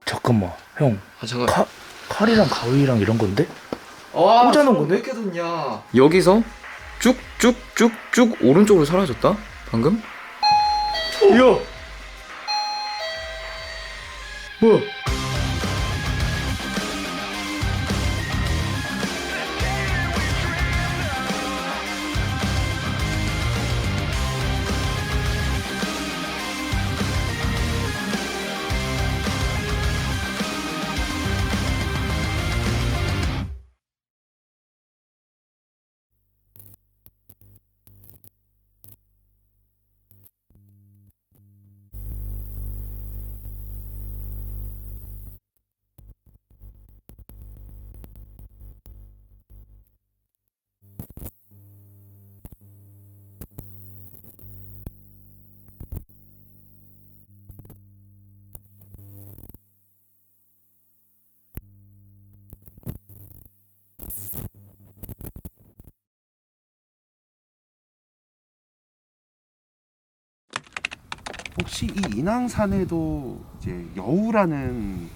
잠깐만 형 아 잠깐. 칼이랑 가위랑 이런 건데? 아, 꽂아놓은 건데? 왜 이렇게 뒀냐? 여기서 쭉쭉쭉쭉 오른쪽으로 사라졌다? 방금? 이야 뭐야 혹시 이 인왕산에도 이제 여우라는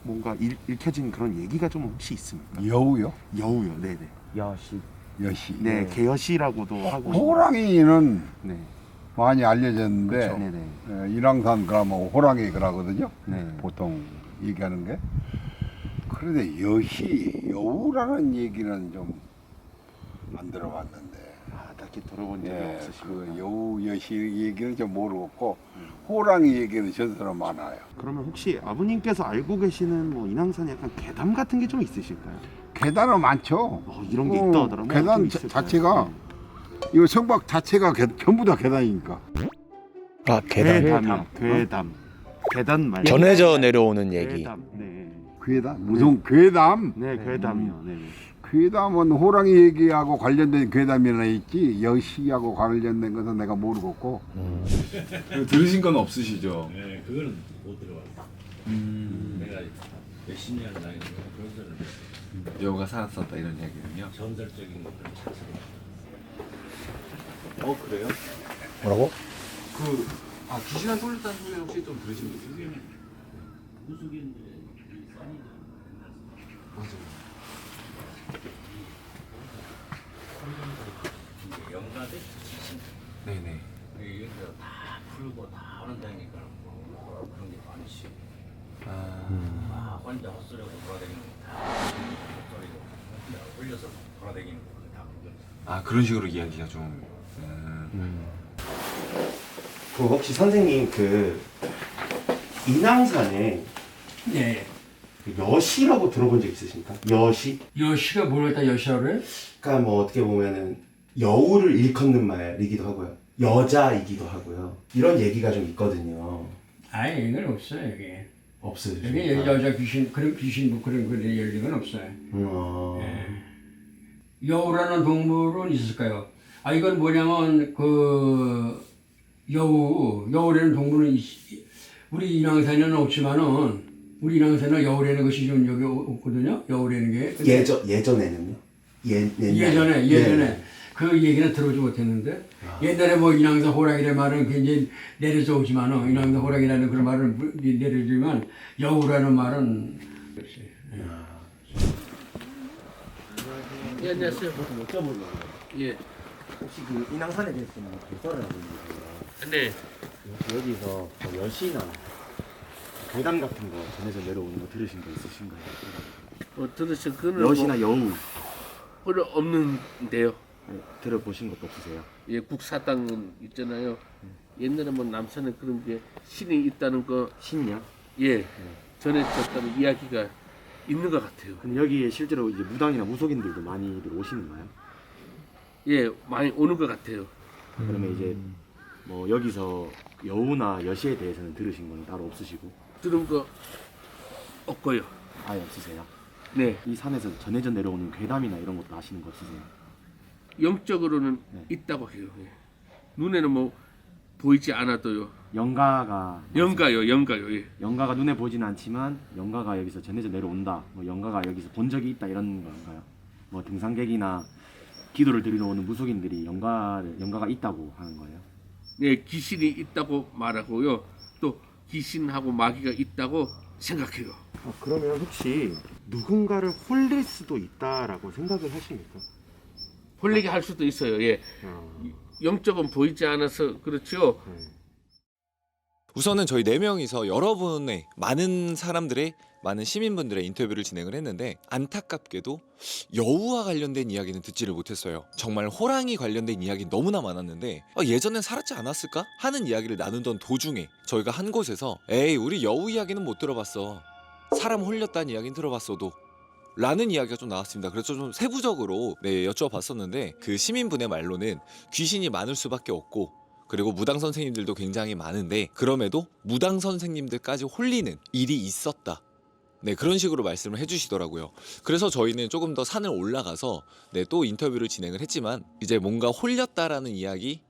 뭔가 읽혀진 그런 얘기가 좀 혹시 있습니까? 여우요? 여우요, 네네. 야씨 여시. 네, 개여시라고도 하고. 호랑이는 네, 많이 알려졌는데 그렇죠. 네네. 인왕산 그러면 호랑이 그러거든요. 네. 보통 얘기하는 게. 그런데 여우라는 얘기는 좀 안 들어봤는데. 아, 딱히 들어본 적이 예, 없으시고. 그 여우 여시 얘기는 좀 모르겠고 호랑이 얘기는 전설은 많아요. 그러면 혹시 아버님께서 알고 계시는 뭐 인왕산에 약간 계담 같은 게 좀 있으실까요? 계단은 많죠. 이런 게 있다 하더라고요. 계단 좀 있을까요? 자체가 이 성곽 자체가 전부 다 계단이니까. 아 계단 괴담이요. 괴담. 계단 말고. 전해져 내려오는 얘기 괴담. 네. 괴담 무슨 괴담? 네, 괴담이요. 네. 괴담은 호랑이 얘기하고 관련된 괴담이나 있지 여시하고 관련된 것은 내가 모르겠고. 들으신 건 없으시죠? 네, 그거는 못 들어봤어. 내가 몇십 년 다니는 그런 거는 여우가 살았었다 이런 얘기는요. 전설적인 것들 자체로. 그래요? 뭐라고? 귀신한 솔루탄 소리 혹시 좀 들으신 분 있으세요? 무속인데 싼이죠. 맞아요. 영가대 지신 네네. 여기서 다 풀고 다 한다니까 뭐 그런 게 많지. 아, 혼자 헛소리하고 돌아다니는 거다 헛소리고 혼자 홀려서 돌아다니는 거다 그거. 그런 식으로 이야기가 좀. 그 혹시 선생님 그 인왕산에 예. 그 여시라고 들어본 적 있으십니까? 여시? 여시가 뭘 갖다 여시라고 그래? 그러니까 뭐 어떻게 보면은 여우를 일컫는 말이기도 하고요. 여자이기도 하고요. 이런 얘기가 좀 있거든요. 아니 이건 없어요 여기. 없어요. 여기 여자 귀신 그런 귀신 뭐 그런 열리건 없어요. 여우라는 동물은 있을까요? 이건 뭐냐면 그 여우라는 동물은 우리 인왕산에는 없지만은 우리 인왕산에 여우라는 것이 좀 여기 없거든요. 여우라는 게 근데 예전에는요? 예전에 예. 그 얘기는 들어보지 못했는데 옛날에 뭐 인왕산 호랑이라는 말은 굉장히 내려져 오지만은 인왕산 호랑이라는 그런 말은 내려지만 여우라는 말은 예, 안녕하세요. 예. 혹시 그 인왕산에 대해서 좀 개설을 하고 있는데요. 네. 여기서 뭐 여시나 괴담 같은 거 전해져 내려오는 거 들으신 거 있으신가요? 들으신 그는 여시나 여우 뭐 없는데요. 네, 들어보신 것도 없으세요? 예, 국사당은 있잖아요. 옛날에 뭐 남산에 그런 게 신이 있다는 거, 신이요? 예, 전해졌다는 이야기가 있는 것 같아요. 근데 여기에 실제로 이제 무당이나 무속인들도 많이들 오시는가요? 예, 많이 오는 것 같아요. 그러면 이제 뭐 여기서 여우나 여시에 대해서는 들으신 건 따로 없으시고 들은 거 없고요. 아예 없으세요? 네, 이 산에서 전해져 내려오는 괴담이나 이런 것도 아시는 거 없으세요? 영적으로는 네. 있다고 해요. 예. 눈에는 뭐 보이지 않아도요. 영가가 영가요. 예. 영가가 눈에 보이지는 않지만 영가가 여기서 전해져 내려온다. 뭐 영가가 여기서 본 적이 있다 이런 건가요? 뭐 등산객이나 기도를 드리러 오는 무속인들이 영가가 있다고 하는 거예요. 네, 귀신이 있다고 말하고요. 또 귀신하고 마귀가 있다고 생각해요. 그러면 혹시 누군가를 홀릴 수도 있다라고 생각을 하십니까? 홀리게 할 수도 있어요. 예. 영적은 보이지 않아서 그렇죠. 우선은 저희 4명이서 여러분의 많은 사람들의 많은 시민분들의 인터뷰를 진행을 했는데 안타깝게도 여우와 관련된 이야기는 듣지를 못했어요. 정말 호랑이 관련된 이야기 너무나 많았는데 예전엔 살았지 않았을까? 하는 이야기를 나누던 도중에 저희가 한 곳에서 에이 우리 여우 이야기는 못 들어봤어. 사람 홀렸다는 이야기는 들어봤어도 라는 이야기가 좀 나왔습니다. 그래서 좀 세부적으로 여쭤봤었는데 그 시민분의 말로는 귀신이 많을 수밖에 없고 그리고 무당 선생님들도 굉장히 많은데 그럼에도 무당 선생님들까지 홀리는 일이 있었다. 그런 식으로 말씀을 해주시더라고요. 그래서 저희는 조금 더 산을 올라가서 또 인터뷰를 진행을 했지만 이제 뭔가 홀렸다라는 이야기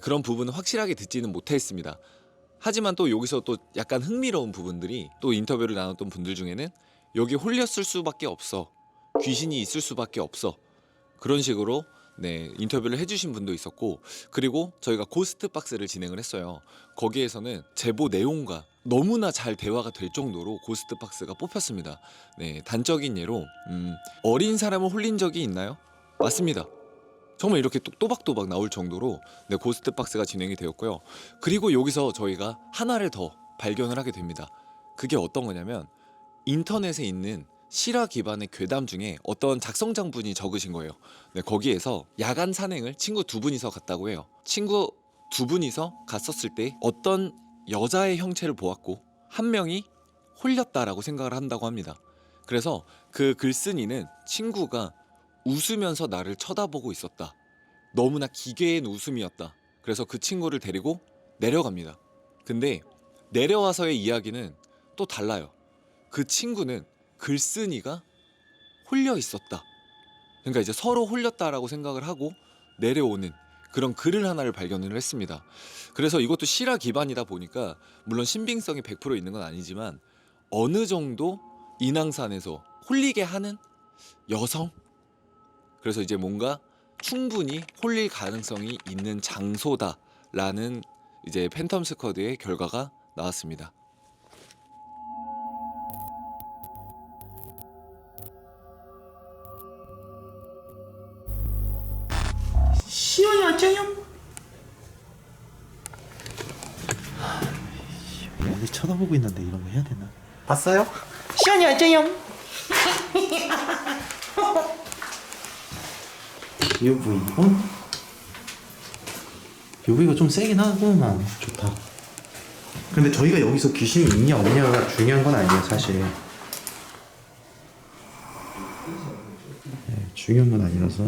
그런 부분은 확실하게 듣지는 못했습니다. 하지만 또 여기서 또 약간 흥미로운 부분들이 또 인터뷰를 나눴던 분들 중에는 여기 홀렸을 수밖에 없어. 귀신이 있을 수밖에 없어. 그런 식으로 인터뷰를 해주신 분도 있었고 그리고 저희가 고스트 박스를 진행을 했어요. 거기에서는 제보 내용과 너무나 잘 대화가 될 정도로 고스트 박스가 뽑혔습니다. 단적인 예로 어린 사람을 홀린 적이 있나요? 맞습니다. 정말 이렇게 또박또박 나올 정도로 고스트 박스가 진행이 되었고요. 그리고 여기서 저희가 하나를 더 발견을 하게 됩니다. 그게 어떤 거냐면 인터넷에 있는 실화 기반의 괴담 중에 어떤 작성자분이 적으신 거예요. 거기에서 야간 산행을 친구 2분이서 갔다고 해요. 친구 2분이서 갔었을 때 어떤 여자의 형체를 보았고 한 명이 홀렸다라고 생각을 한다고 합니다. 그래서 그 글쓴이는 친구가 웃으면서 나를 쳐다보고 있었다. 너무나 기괴한 웃음이었다. 그래서 그 친구를 데리고 내려갑니다. 근데 내려와서의 이야기는 또 달라요. 그 친구는 글쓴이가 홀려 있었다. 그러니까 이제 서로 홀렸다라고 생각을 하고 내려오는 그런 글을 하나를 발견을 했습니다. 그래서 이것도 실화 기반이다 보니까 물론 신빙성이 100% 있는 건 아니지만 어느 정도 인왕산에서 홀리게 하는 여성? 그래서 이제 뭔가 충분히 홀릴 가능성이 있는 장소다라는 이제 팬텀 스쿼드의 결과가 나왔습니다. 시원이 왔죠요? 여기 쳐다보고 있는데 이런 거 해야 되나? 봤어요? 시원이 왔죠요? UV UV가 좀 세긴 하구만. 좋다. 근데 저희가 여기서 귀신이 있냐 없냐가 중요한 건 아니에요 사실. 중요한 건 아니라서.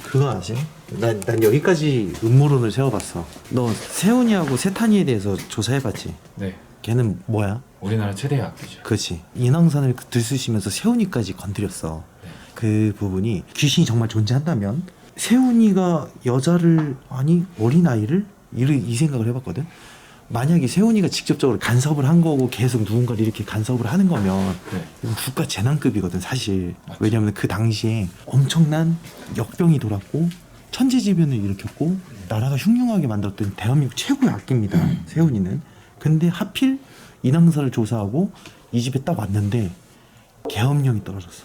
그거 아지? 난 여기까지 음모론을 세워봤어. 너 세훈이하고 세탄이에 대해서 조사해봤지? 네. 걔는 뭐야? 우리나라 최대 학교죠. 그렇지. 인왕산을 들쑤시면서 세훈이까지 건드렸어. 그 부분이 귀신이 정말 존재한다면 세훈이가 여자를 아니 어린아이를 이 생각을 해봤거든. 만약에 세훈이가 직접적으로 간섭을 한 거고 계속 누군가를 이렇게 간섭을 하는 거면 이건 국가 재난급이거든 사실. 맞죠. 왜냐하면 그 당시에 엄청난 역병이 돌았고 천재지변을 일으켰고 나라가 흉흉하게 만들었던 대한민국 최고의 악기입니다. 세훈이는. 근데 하필 인왕산을 조사하고 이 집에 딱 왔는데 계엄령이 떨어졌어.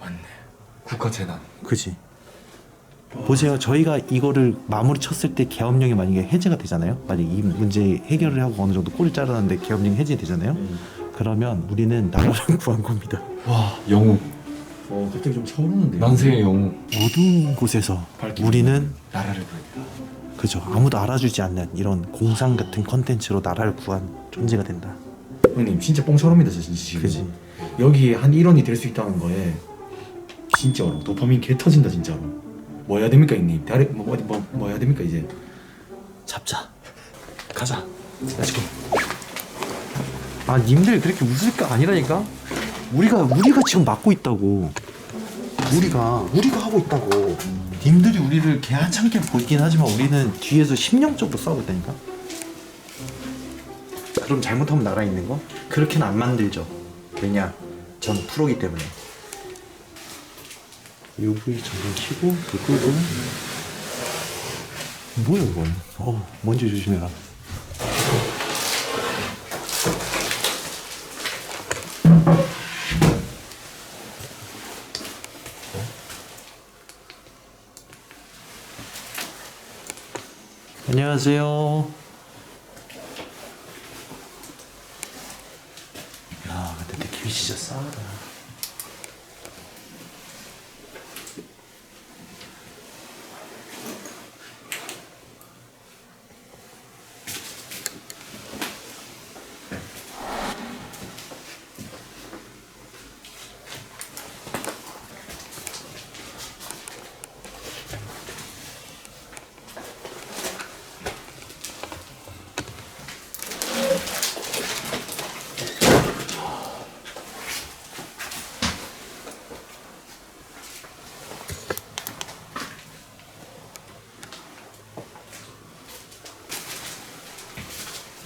맞네. 국가 재난. 그지. 보세요. 저희가 이거를 마무리 쳤을 때 계엄령이 만약에 해제가 되잖아요. 만약에 이 문제 해결을 하고 어느 정도 꼬리 자르는데 계엄령이 해제되잖아요. 그러면 우리는 나라를 구한 겁니다. 와, 영웅. 갑자기 좀 차오르는데요. 만세의 영웅. 어두운 곳에서 우리는 나라를 구했다. 그죠. 아무도 알아주지 않는 이런 공상 같은 컨텐츠로 나라를 구한 존재가 된다. 형님 진짜 뽕처럼이다 진짜 지금. 그지. 여기 한 일원이 될 수 있다는 거에 진짜로 도파민 개 터진다 진짜로. 뭐 해야 됩니까 형님? 다리 뭐 해야 됩니까 이제? 잡자. 가자. 렛츠고. 아 님들 그렇게 웃을 거 아니라니까. 우리가 지금 막고 있다고. 우리가 하고 있다고. 님들이 우리를 개한창게 보이긴 하지만 우리는 뒤에서 심령적으로 싸우고 있다니까. 그럼 잘못하면 나라 있는 거? 그렇게는 안 만들죠. 왜냐? 전 프로기 때문에. UV 잠깐 켜고 불 끄고. 뭐야 이건? 먼지 조심해라. 안녕하세요. 야, 근데 느낌이 진짜 싸하다.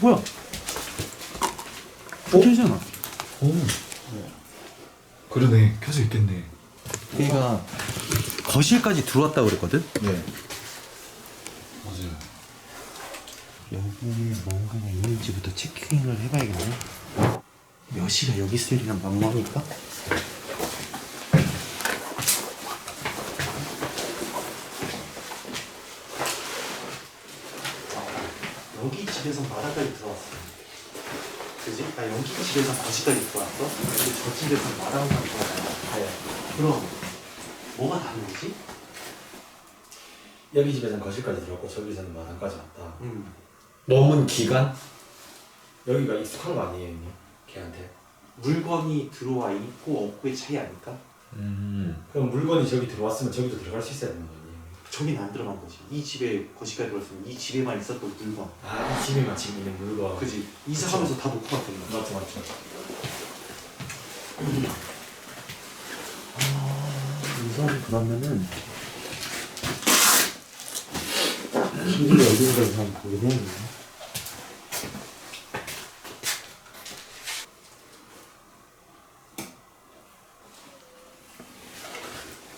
뭐야? 켜잖아. 그러네. 켜져 있겠네. 얘가 거실까지 들어왔다 그랬거든? 네. 맞아요. 여기에 뭔가가 있는지부터 체킹을 해봐야겠네. 여시가 여기 있으리란 만만일까? 여기 집에서 마당까지 들어왔어. 그지? 여기 집에서 거실까지 들어왔어. 근데 저 집에서 마당까지 들어왔잖아. 네. 그럼 뭐가 다른 거지? 여기 집에서는 거실까지 들어갔고 저기서는 마당까지 왔다. 머문 기간? 여기가 익숙한 거 아니에요, 형님? 걔한테? 물건이 들어와 있고 없고의 차이 아닐까? 그럼 물건이 저기 들어왔으면 저기도 들어갈 수 있어야 되는 거 아니에요? 저긴 안 들어간 거지. 이 집에 거실까지 들어왔으면 이 집에만 있었던 물건. 아, 이 집에만 지금 있는 물건. 그지? 이사하면서 다 놓고 갔던 거지. 맞죠, 맞죠. 우선 그러면은 길이 어딘가에서 한번 보게 되네.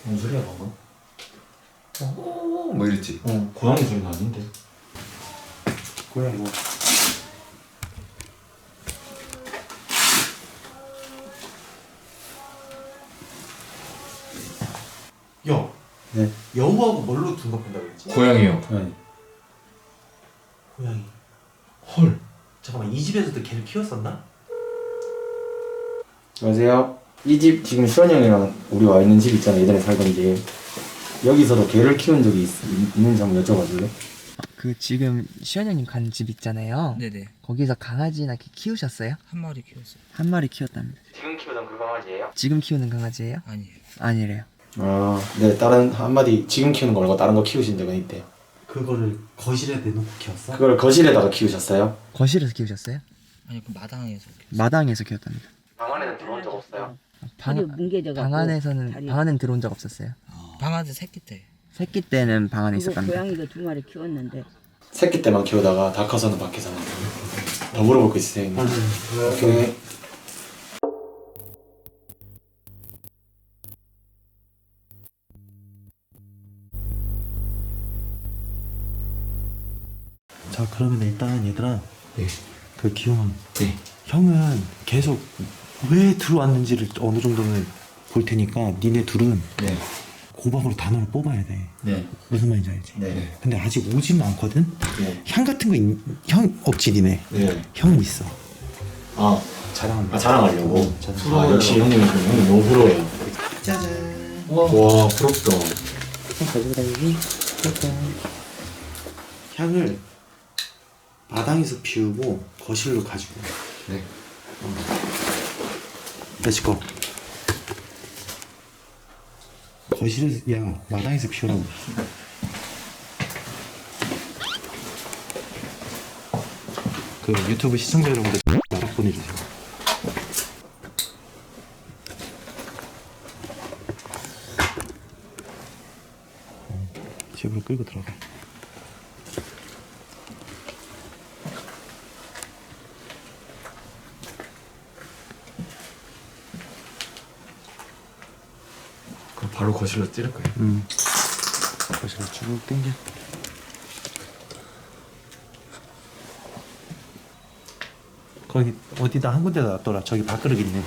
뭔 소리야, 방금? 뭐 이랬지? 고양이 소리는 아닌데. 고양이 뭐. 야, 네. 여우하고 뭘로 둔갑한다고 그랬지? 고양이요. 네. 고양이. 헐. 잠깐만, 이 집에서도 개를 키웠었나? 여보세요? 이 집 지금 시원이 형이랑 우리 와 있는 집 있잖아, 예전에 살던 집. 여기서도 개를 키운 적이 있는지 한번 여쭤봐줄래? 그 지금 시원 형님 간 집 있잖아요. 네네. 거기서 강아지나 키우셨어요? 한 마리 키웠어요. 한 마리 키웠답니다. 지금 키우던 그 강아지예요? 지금 키우는 강아지예요? 아니에요. 아니래요. 아, 네, 다른 한 마디 지금 키우는 거 말고 다른 거 키우신 적은 있대요. 그거를 거실에 내놓고 키웠어? 그걸 거실에다가 키우셨어요? 거실에서 키우셨어요? 아니 그 마당에서. 마당에서 키웠답니다. 방 안에는 들어온 적 없어요? 방 안에는 들어온 적 없었어요. 방아지 새끼 때. 새끼 때는 방 안에 있었답니다. 고양이도 2마리 키웠는데 새끼 때만 키우다가 다 커서는 밖에서 더 물어볼 거 있으세요, 형님? 오케이. 자, 그러면 일단 얘들아, 네. 그 기용아, 네. 형은 계속 왜 들어왔는지를 어느 정도는 볼 테니까 니네 둘은 네. 고박으로 단어를 뽑아야 돼. 네. 무슨 말인지 알지? 네. 근데 아직 오지는 않거든? 네. 향 같은 거 형 없지 니네? 네. 형 있어. 아, 자랑한다. 자랑하려고? 자랑. 아, 역시 형님 너무 부러워요. 짜잔. 와, 부럽다. 가지고 다니기. 향을 마당에서 피우고 거실로 가지고. 네. Let's go. 거실에서, 야, 마당에서 피우라고. 그 유튜브 시청자 여러분들 연락 보내주세요. 집으로 끌고 들어가. 바로 거실로 찌를 거예요. 거실로 쭉 당겨. 거기 어디다 한 군데다 놔둬라. 저기 밥그릇 있네.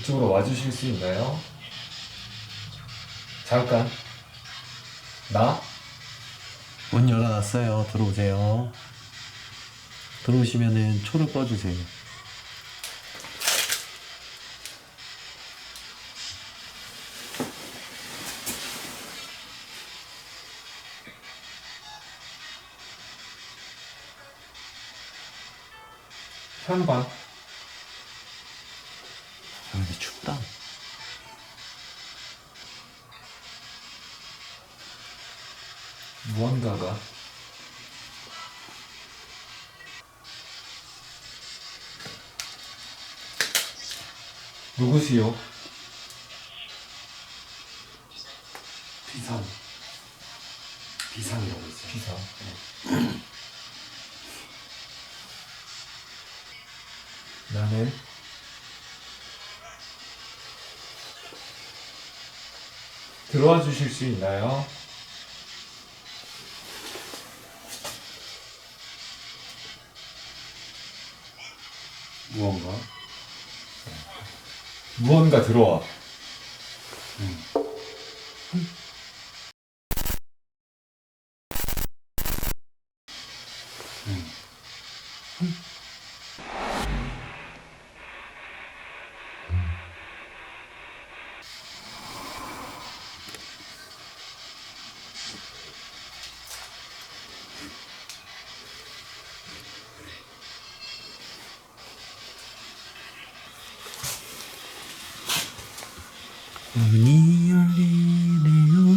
이쪽으로 와주실 수 있나요? 잠깐. 나? 문 열어놨어요. 들어오세요. 들어오시면은 초를 꺼주세요. 현관. 아, 근데 춥다. 무언가가 누구시오? 비상이라고 있어요. 비상. 나는 들어와 주실 수 있나요? 무언가 들어와. 문이 열리네요.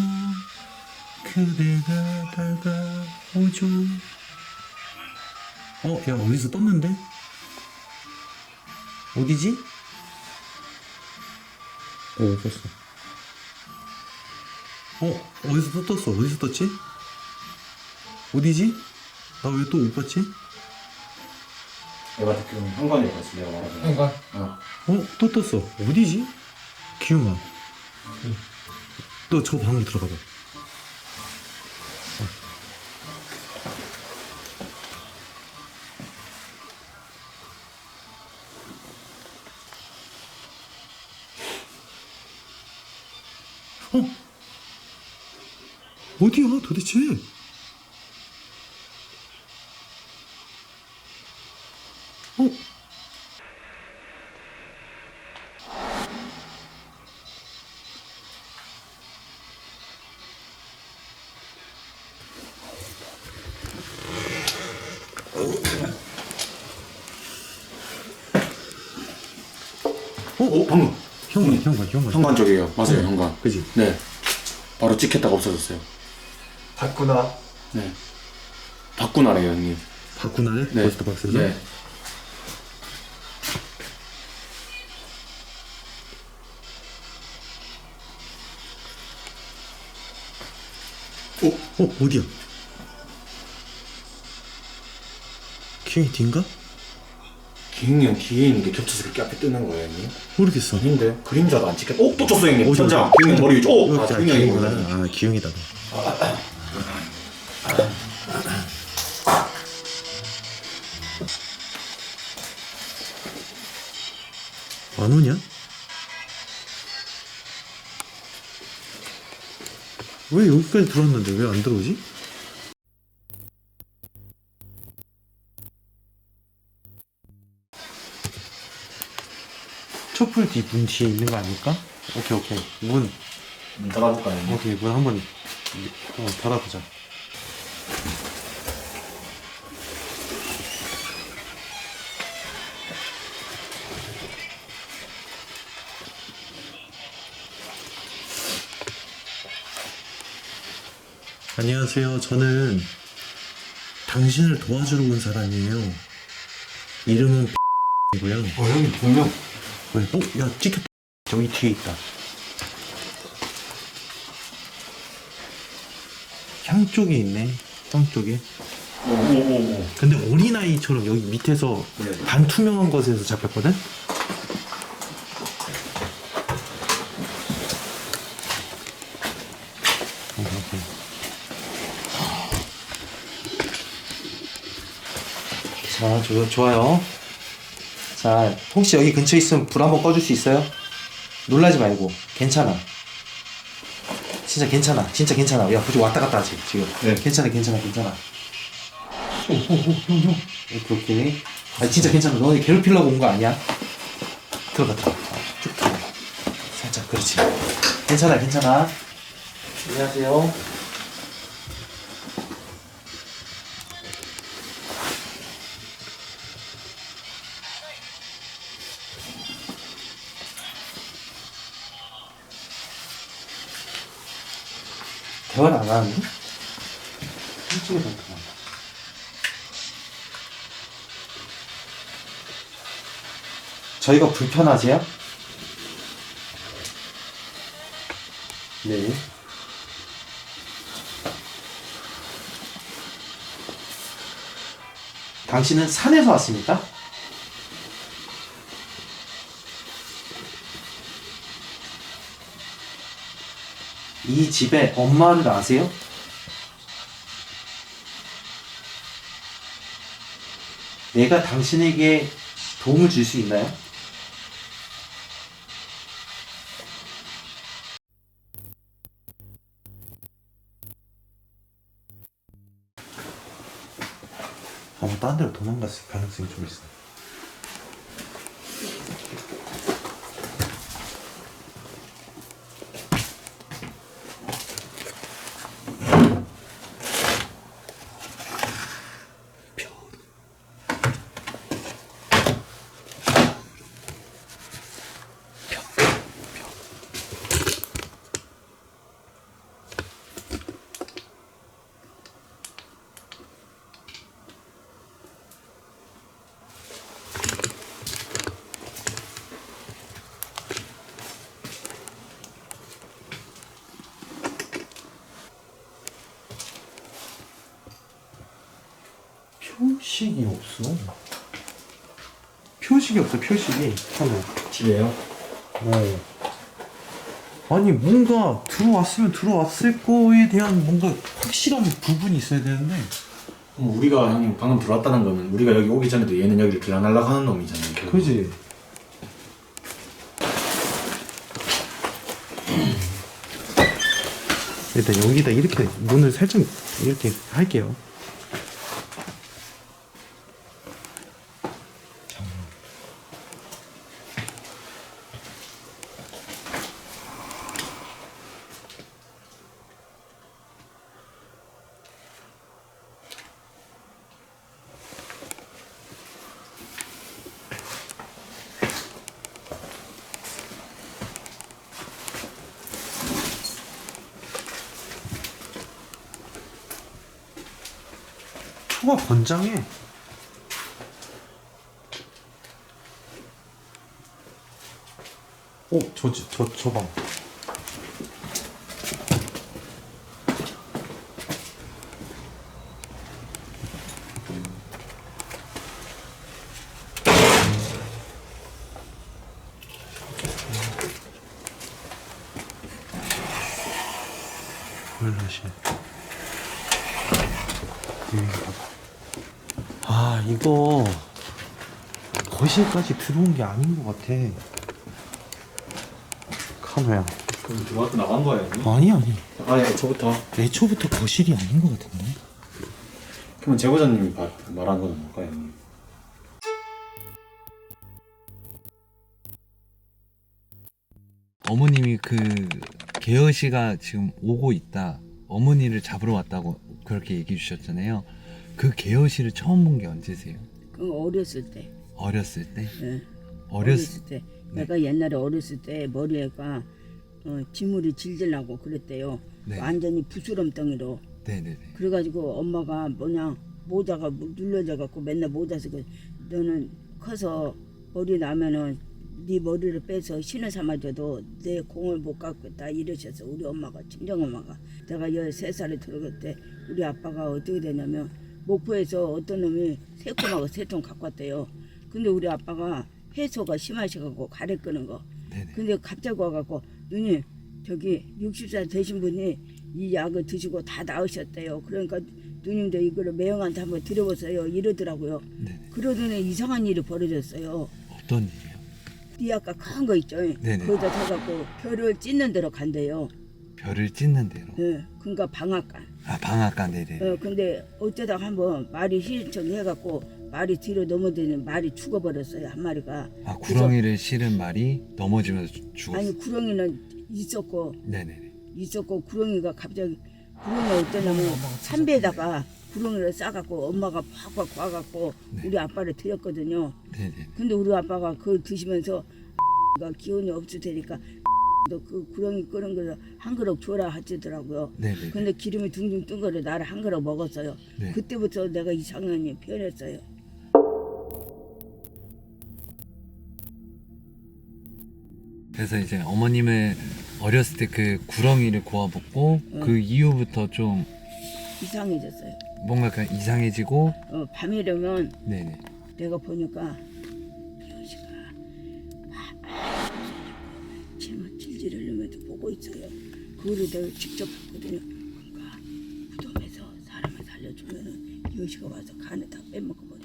그대가 다가오죠. 야, 어디서 떴는데? 어디지? 떴어. 어디서 또 떴어? 어디서 떴지? 어디지? 나 왜 또 못 봤지? 내가 듣기로는 현관일 것 같습니다. 내가 말하자면. 현관. 또 떴어. 어디지? 기웅아. 너 저 방으로 들어가 봐. 어디야 도대체? 방금. 현관. 현관 쪽이에요. 맞아요, 현관. 그지? 네. 바로 찍혔다가 없어졌어요. 닫구나. 네. 바꾸나래요, 형님. 바꾸나래? 네. 포스트박스에서? 네. 어디야? 기웅이 뒤인가? 기흥이 형 뒤에 있는 게 겹쳐서 그렇게 앞에 뜨는 거예요, 형님? 모르겠어. 아닌데? 그림자도 안 찍혔. 또 쳤어, 형님. 어디, 천장. 어디? 기흥이 형 머리 위쪽. 기웅이구나. 기흥이 형이구나. 아, 기웅이다. 안 오냐? 왜 여기까지 들어왔는데 왜 안 들어오지? 촛불 뒤 문 뒤에 있는 거 아닐까? 오케이 문 닫아볼까요, 형님? 오케이 문 한번 닫아보자. 안녕하세요. 저는 당신을 도와주러 온 사람이에요. 이름은 이고요. 형님 분명. 왜? 야 찍혔다. 저기 뒤에 있다. 형 쪽에 있네. 형 쪽에. 근데 어린아이처럼 여기 밑에서 반투명한 것에서 잡혔거든? 자, 좋아요. 자, 혹시 여기 근처에 있으면 불 한번 꺼줄 수 있어요? 놀라지 말고. 괜찮아. 진짜 괜찮아. 진짜 괜찮아. 야, 그쪽 왔다 갔다 하지, 지금. 네. 괜찮아. 오케이. 아, 진짜 괜찮아. 너네 괴롭히려고 온 거 아니야? 들어가. 쭉 들어가. 살짝, 그렇지. 괜찮아. 안녕하세요. 대화를 안 하는데? 솔직히 그렇구나. 저희가 불편하세요? 네. 당신은 산에서 왔습니까? 이 집의 엄마를 아세요? 내가 당신에게 도움을 줄 수 있나요? 아마 딴 데로 도망갔을 가능성이 좀 있어. 표식이 없어. 표식이 하나. 집에요? 네. 아니 뭔가 들어왔으면 들어왔을 거에 대한 뭔가 확실한 부분이 있어야 되는데. 우리가 형님 방금 들어왔다는 거는 우리가 여기 오기 전에도 얘는 여기를 들어가려고 하는 놈이잖아요. 그지? 일단 여기다 이렇게 문을 살짝 이렇게 할게요. 초가 건장해. 저 방. 아, 이거 거실까지 들어온 게 아닌 것 같아. 카노야. 그럼 들어왔다 나간 거예요? 아니. 애초부터? 애초부터 거실이 아닌 것 같은데. 그러면 제보자님이 말한 거는 뭘까요? 형님? 어머님이 그 계어 씨가 지금 오고 있다. 어머니를 잡으러 왔다고 그렇게 얘기해 주셨잖아요. 그 계어 씨를 처음 본 게 언제세요? 그 어렸을 때. 어렸을 때? 네. 어렸을 때. 네. 내가 옛날에 어렸을 때 머리가 지물이 질질나고 그랬대요. 네. 완전히 부스럼덩이로. 네네네. 그래가지고 엄마가 뭐냐 모자가 눌러져 갖고 맨날 모자 쓰고 너는 커서 머리 나면은 네 머리를 빼서 신을 삼아줘도 내 공을 못 갚겠다 이러셔서 우리 엄마가 친정엄마가 내가 13살에 들어갈 때 우리 아빠가 어떻게 되냐면 목포에서 어떤 놈이 새콤하고 새통 갖고 왔대요. 근데 우리 아빠가 해소가 심하셔갖고 가래 끄는 거. 근데 갑자기 와갖고 누님 저기 60살 되신 분이 이 약을 드시고 다 나으셨대요. 그러니까 누님도 이거를 매형한테 한번 드려보세요 이러더라고요. 그러더니 이상한 일이 벌어졌어요. 어떤 일이요? 네 아까 큰 거 있죠. 네네. 거기다 가갖고 별을 찢는 데로 간대요. 별을 찢는 대로. 네, 그러니까 방앗간. 아 방앗간 네네. 근데 어쩌다 한번 말이 신청해갖고 말이 뒤로 넘어지는 말이 죽어버렸어요 한 마리가. 아 구렁이를 실은 말이 넘어지면서 죽었어요. 아니 구렁이는 있었고. 네네. 있었고 구렁이가 갑자기 구렁이가 어떠냐면 산배에다가 구렁이를 싸갖고 엄마가 팍팍 와갖고 우리 아빠를 드렸거든요. 네네. 근데 우리 아빠가 그걸 드시면서 기운이 없을 테니까 너 그 구렁이 끓은 거를 한 그릇 줘라 하시더라고요. 네네. 근데 기름이 둥둥 뜬 거를 나를 한 그릇 먹었어요. 네. 그때부터 내가 이상형이 변했어요. 그래서 이제 어머님을 어렸을 때 그 구렁이를 구워 먹고 그 이후부터 좀 이상해졌어요. 뭔가 그 이상해지고 밤이려면 네네. 내가 보니까 여시가 침을 질질 흘리면서 보고 있어요. 그거를 내가 직접 봤거든요. 그러니까 무덤에서 사람을 살려주면은 여시가 와서 간을 다 빼먹어버려요.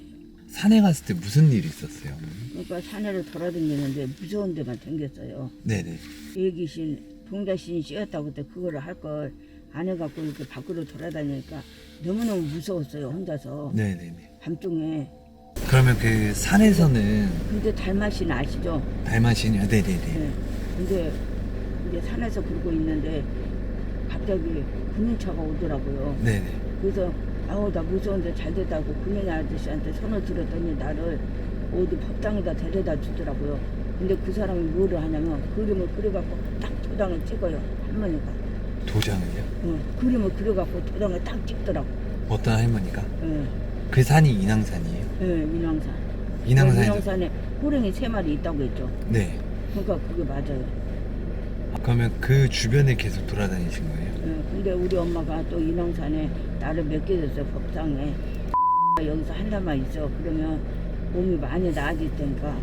산에 갔을 때 무슨 일이 있었어요? 그러니까 산에를 돌아다니는데 무서운 데만 생겼어요. 네네. 애기신 동자신이 씌었다고 그때 그거를 할 걸 안 해갖고 이렇게 밖으로 돌아다니니까 너무너무 무서웠어요 혼자서. 네네네. 밤중에. 그러면 그 산에서는 근데 달마신 아시죠? 달마신이요? 네네네. 네. 근데 이제 산에서 그러고 있는데 갑자기 군인차가 오더라고요. 네네. 그래서 아우 나 무서운데 잘 됐다고 군인 아저씨한테 손을 들었더니 나를 어디 법당에다 데려다 주더라고요. 근데 그 사람이 뭐를 하냐면 그림을 그려갖고 딱 도장을 찍어요 할머니가. 도장을요? 그림을 그려갖고 도장을 딱 찍더라고. 어떤 할머니가? 네. 그 산이 인왕산이에요? 네, 인왕산. 인왕산에 호랭이 3마리 있다고 했죠. 네. 그러니까 그게 맞아요. 그러면 그 주변에 계속 돌아다니신 거예요? 네, 근데 우리 엄마가 또 인왕산에 나를 맡겨줬어요 법상에. 여기서 한 달만 있어. 그러면 몸이 많이 나아질 테니까.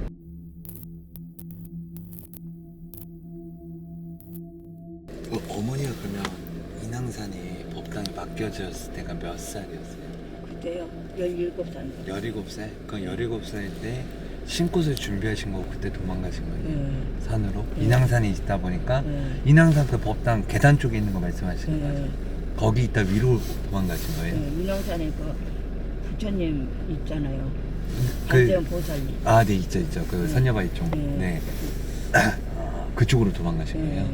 그 어머니가 그러면 인왕산에 법당에 맡겨졌을 때가 몇 살이었어요? 그때요 17살. 17살? 그럼 17살 때 신꽃을 준비하신 거고 그때 도망가신 거예요? 산으로? 인왕산에 있다 보니까 인왕산 그 법당 계단 쪽에 있는 거 말씀하시는 거죠? 거기 있다 위로 도망가신 거예요? 인왕산에 그 부처님 있잖아요. 그- 관세음 보살님. 아, 네, 있죠. 그 선녀바위 쪽. 네. 그쪽으로 도망가신 거예요?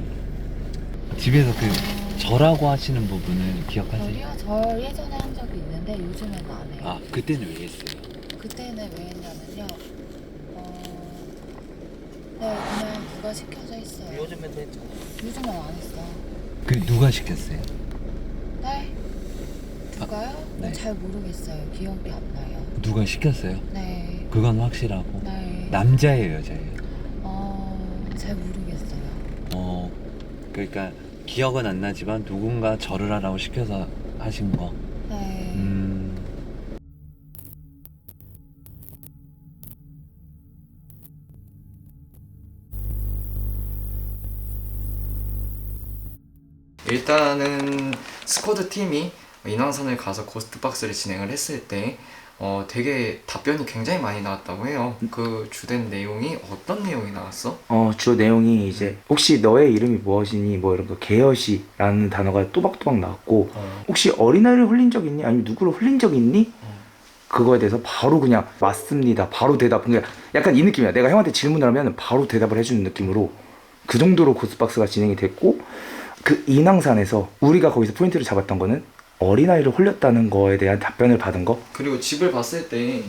집에서 그 절하고 하시는 부분은 기억하세요? 절 예전에 한 적이 있는데 요즘에는 안 해요. 아, 그때는 왜 했어요? 그때는 왜 했냐면요. 네, 그냥 누가 시켜서 했어요. 요즘엔 됐잖아. 요즘은 안 했어. 그 누가 시켰어요? 네? 누가요? 네. 잘 모르겠어요. 기억이 안 나요. 누가 시켰어요? 네. 그건 확실하고. 네. 남자예요, 여자예요? 잘 모르겠어요. 그러니까 기억은 안 나지만 누군가 절을 하라고 시켜서 하신 거. 네. 일단은 스쿼드 팀이 인왕산을 가서 고스트박스를 진행을 했을 때 되게 답변이 굉장히 많이 나왔다고 해요. 그 주된 내용이 어떤 내용이 나왔어? 주 내용이 이제 혹시 너의 이름이 무엇이니 뭐 이런 거 개여시라는 단어가 또박또박 나왔고 혹시 어린아이를 흘린 적 있니? 아니면 누구를 흘린 적 있니? 그거에 대해서 바로 그냥 맞습니다. 바로 대답. 그러니까 약간 이 느낌이야. 내가 형한테 질문을 하면 바로 대답을 해주는 느낌으로 그 정도로 고스박스가 진행이 됐고 그 인왕산에서 우리가 거기서 포인트를 잡았던 거는 어린아이를 홀렸다는 거에 대한 답변을 받은 거. 그리고 집을 봤을 때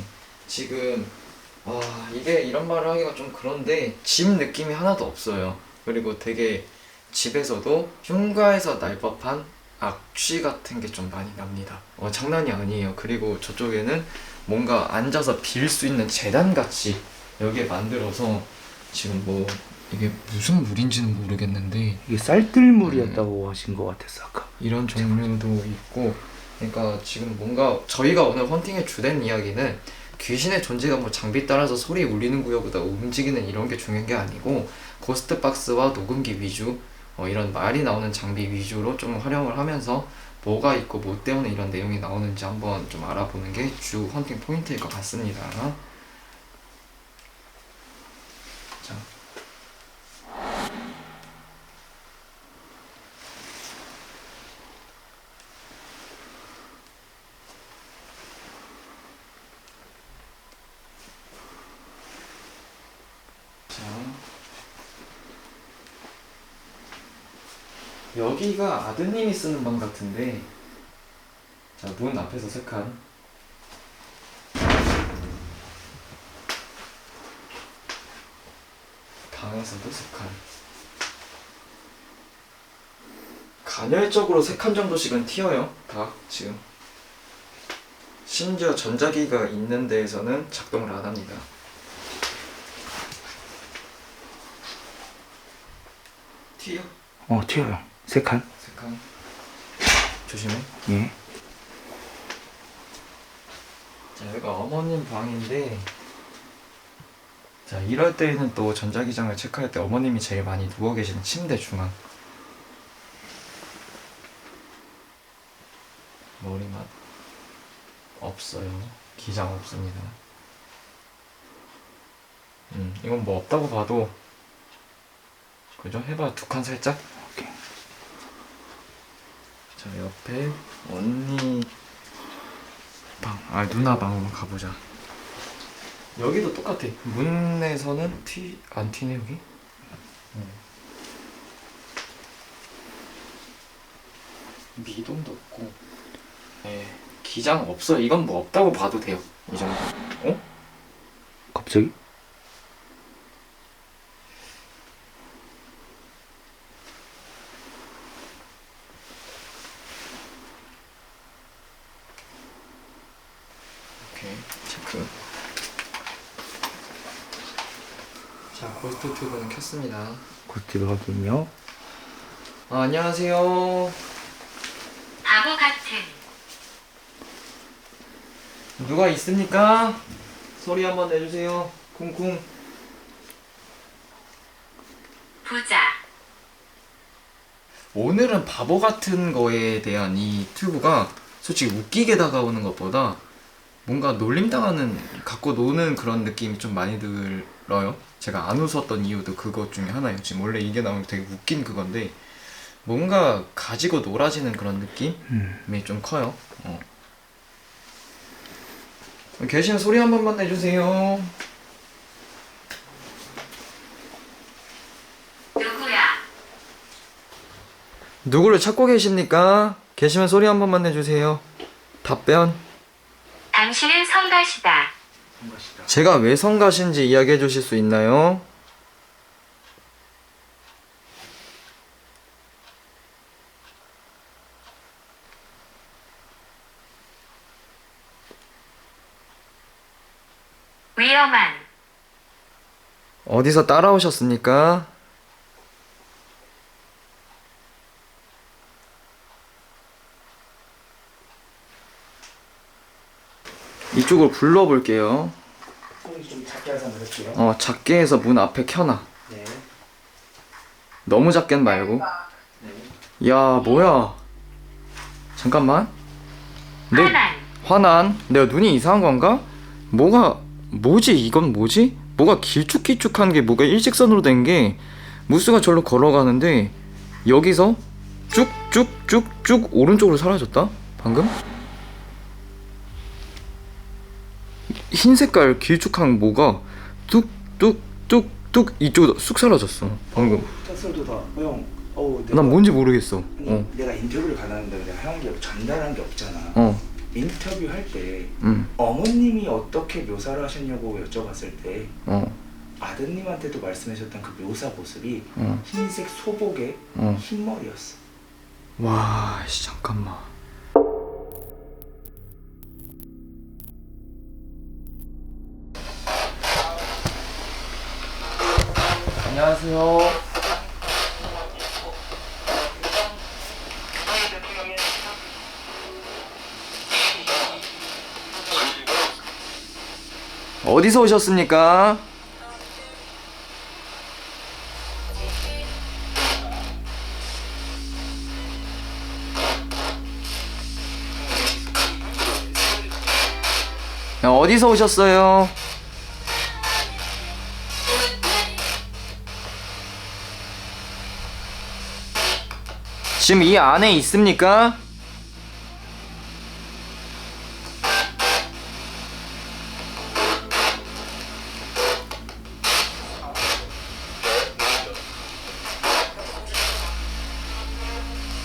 지금 이게 이런 말을 하기가 좀 그런데 집 느낌이 하나도 없어요. 그리고 되게 집에서도 흉가에서 날 법한 악취 같은 게 좀 많이 납니다. 장난이 아니에요. 그리고 저쪽에는 뭔가 앉아서 빌 수 있는 재단같이 여기에 만들어서 지금 뭐 이게 무슨 물인지는 모르겠는데 이게 쌀뜨물이었다고 하신 것 같았어 아까. 이런 종류도 있고, 그러니까 지금 뭔가 저희가 오늘 헌팅의 주된 이야기는 귀신의 존재가 뭐 장비 따라서 소리 울리는 구역보다 움직이는 이런 게 중요한 게 아니고 고스트 박스와 녹음기 위주, 이런 말이 나오는 장비 위주로 좀 활용을 하면서 뭐가 있고 뭐 때문에 이런 내용이 나오는지 한번 좀 알아보는 게 주 헌팅 포인트일 것 같습니다. 자. 여기가 아드님이 쓰는 방 같은데, 자, 문 앞에서 3칸, 방에서도 3칸, 간헐적으로 3칸 정도씩은 튀어요. 다 지금. 심지어 전자기가 있는 데에서는 작동을 안 합니다. 튀어? 튀어요. 3칸. 3칸. 조심해. 예. 자, 여기가 어머님 방인데, 자, 이럴 때는 또 전자기장을 체크할 때 어머님이 제일 많이 누워 계시는 침대 중앙. 머리맡 없어요. 기장 없습니다. 이건 뭐 없다고 봐도, 그죠? 해봐. 2칸 살짝. 오케이. 자, 옆에 언니 방, 누나 방으로 가보자. 여기도 똑같아. 문에서는 안 튀네 여기. 미동도 없고, 기장 없어요. 이건 뭐 없다고 봐도 돼요. 이 정도. 갑자기? 오케이, 체크. 자, 고스트 튜브는 켰습니다. 고스트 확인요. 안녕하세요. 바보 같은. 누가 있습니까? 소리 한번 내주세요. 쿵쿵. 부자. 오늘은 바보 같은 거에 대한 이 튜브가 솔직히 웃기게 다가오는 것보다 뭔가 놀림당하는, 갖고 노는 그런 느낌이 좀 많이 들어요. 제가 안 웃었던 이유도 그것 중에 하나예요. 지금 원래 이게 나오면 되게 웃긴 그건데 뭔가 가지고 놀아지는 그런 느낌이 좀 커요. 계시는 소리 한 번만 내주세요. 누구야? 누구를 찾고 계십니까? 계시면 소리 한 번만 내주세요. 답변. 당신은 성가시다. 제가 왜 성가신지 이야기해 주실 수 있나요? 위험한. 어디서 따라오셨습니까? 이쪽으로 불러볼게요. 좀 작게 해서 넣을게요. 작게 해서 문 앞에 켜놔. 네. 너무 작겐 말고. 야, 뭐야. 잠깐만. 화난. 내가 눈이 이상한 건가? 뭐지? 이건 뭐지? 뭐가 길쭉길쭉한 게 뭐가 일직선으로 된 게 무스가 절로 걸어가는데 여기서 쭉쭉쭉쭉 오른쪽으로 사라졌다? 방금? 흰 색깔 길쭉한 뭐가 뚝뚝뚝뚝 이쪽으로 쑥 사라졌어 방금. tas들도 다 형. 난 뭔지 모르겠어. 내가 인터뷰를 가능한데 내가 형한테 전달한 게 없잖아. 인터뷰 할 때 어머님이 어떻게 묘사를 하셨냐고 여쭤봤을 때 아드님한테도 말씀하셨던 그 묘사 모습이 흰색 소복에 흰머리였어. 와, 잠깐만. 안녕하세요. 어디서 오셨습니까? 어디서 오셨어요? 지금 이 안에 있습니까?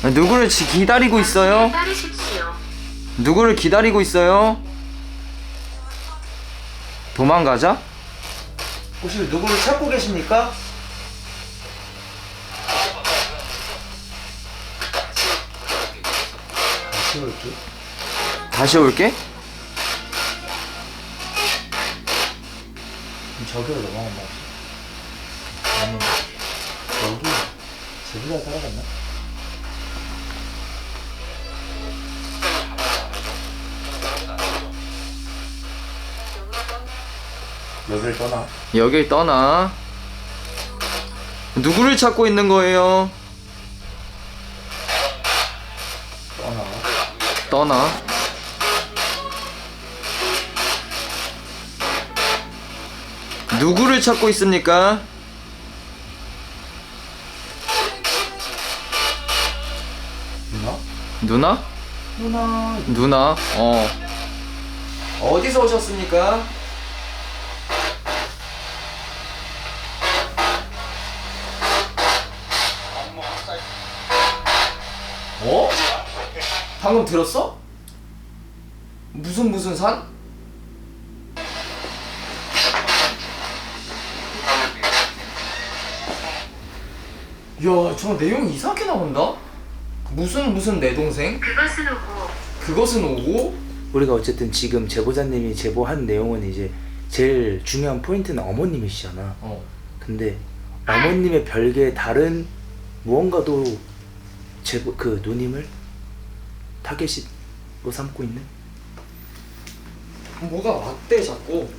누구를 기다리고 있어요? 누구를 기다리고 있어요? 도망가자? 혹시 누구를 찾고 계십니까? 다시 올게? 저기로 넘어간 거 아니 여기 제주도에 따라갔나? 여기를 떠나. 여길 떠나. 누구를 찾고 있는 거예요? 떠나. 누구를 찾고 있습니까? 누나? 누나? 어디서 오셨습니까? 어? 방금 들었어? 무슨 산? 야, 저 내용이 이상하게 나온다? 무슨 내 동생? 그것은 오고. 그것은 오고? 우리가 어쨌든 지금 제보자님이 제보한 내용은 이제 제일 중요한 포인트는 어머님이시잖아. 근데 어머님의 별개 다른 무언가도 제보 그 누님을 타겟으로 삼고 있는? 뭐가 왔대 자꾸.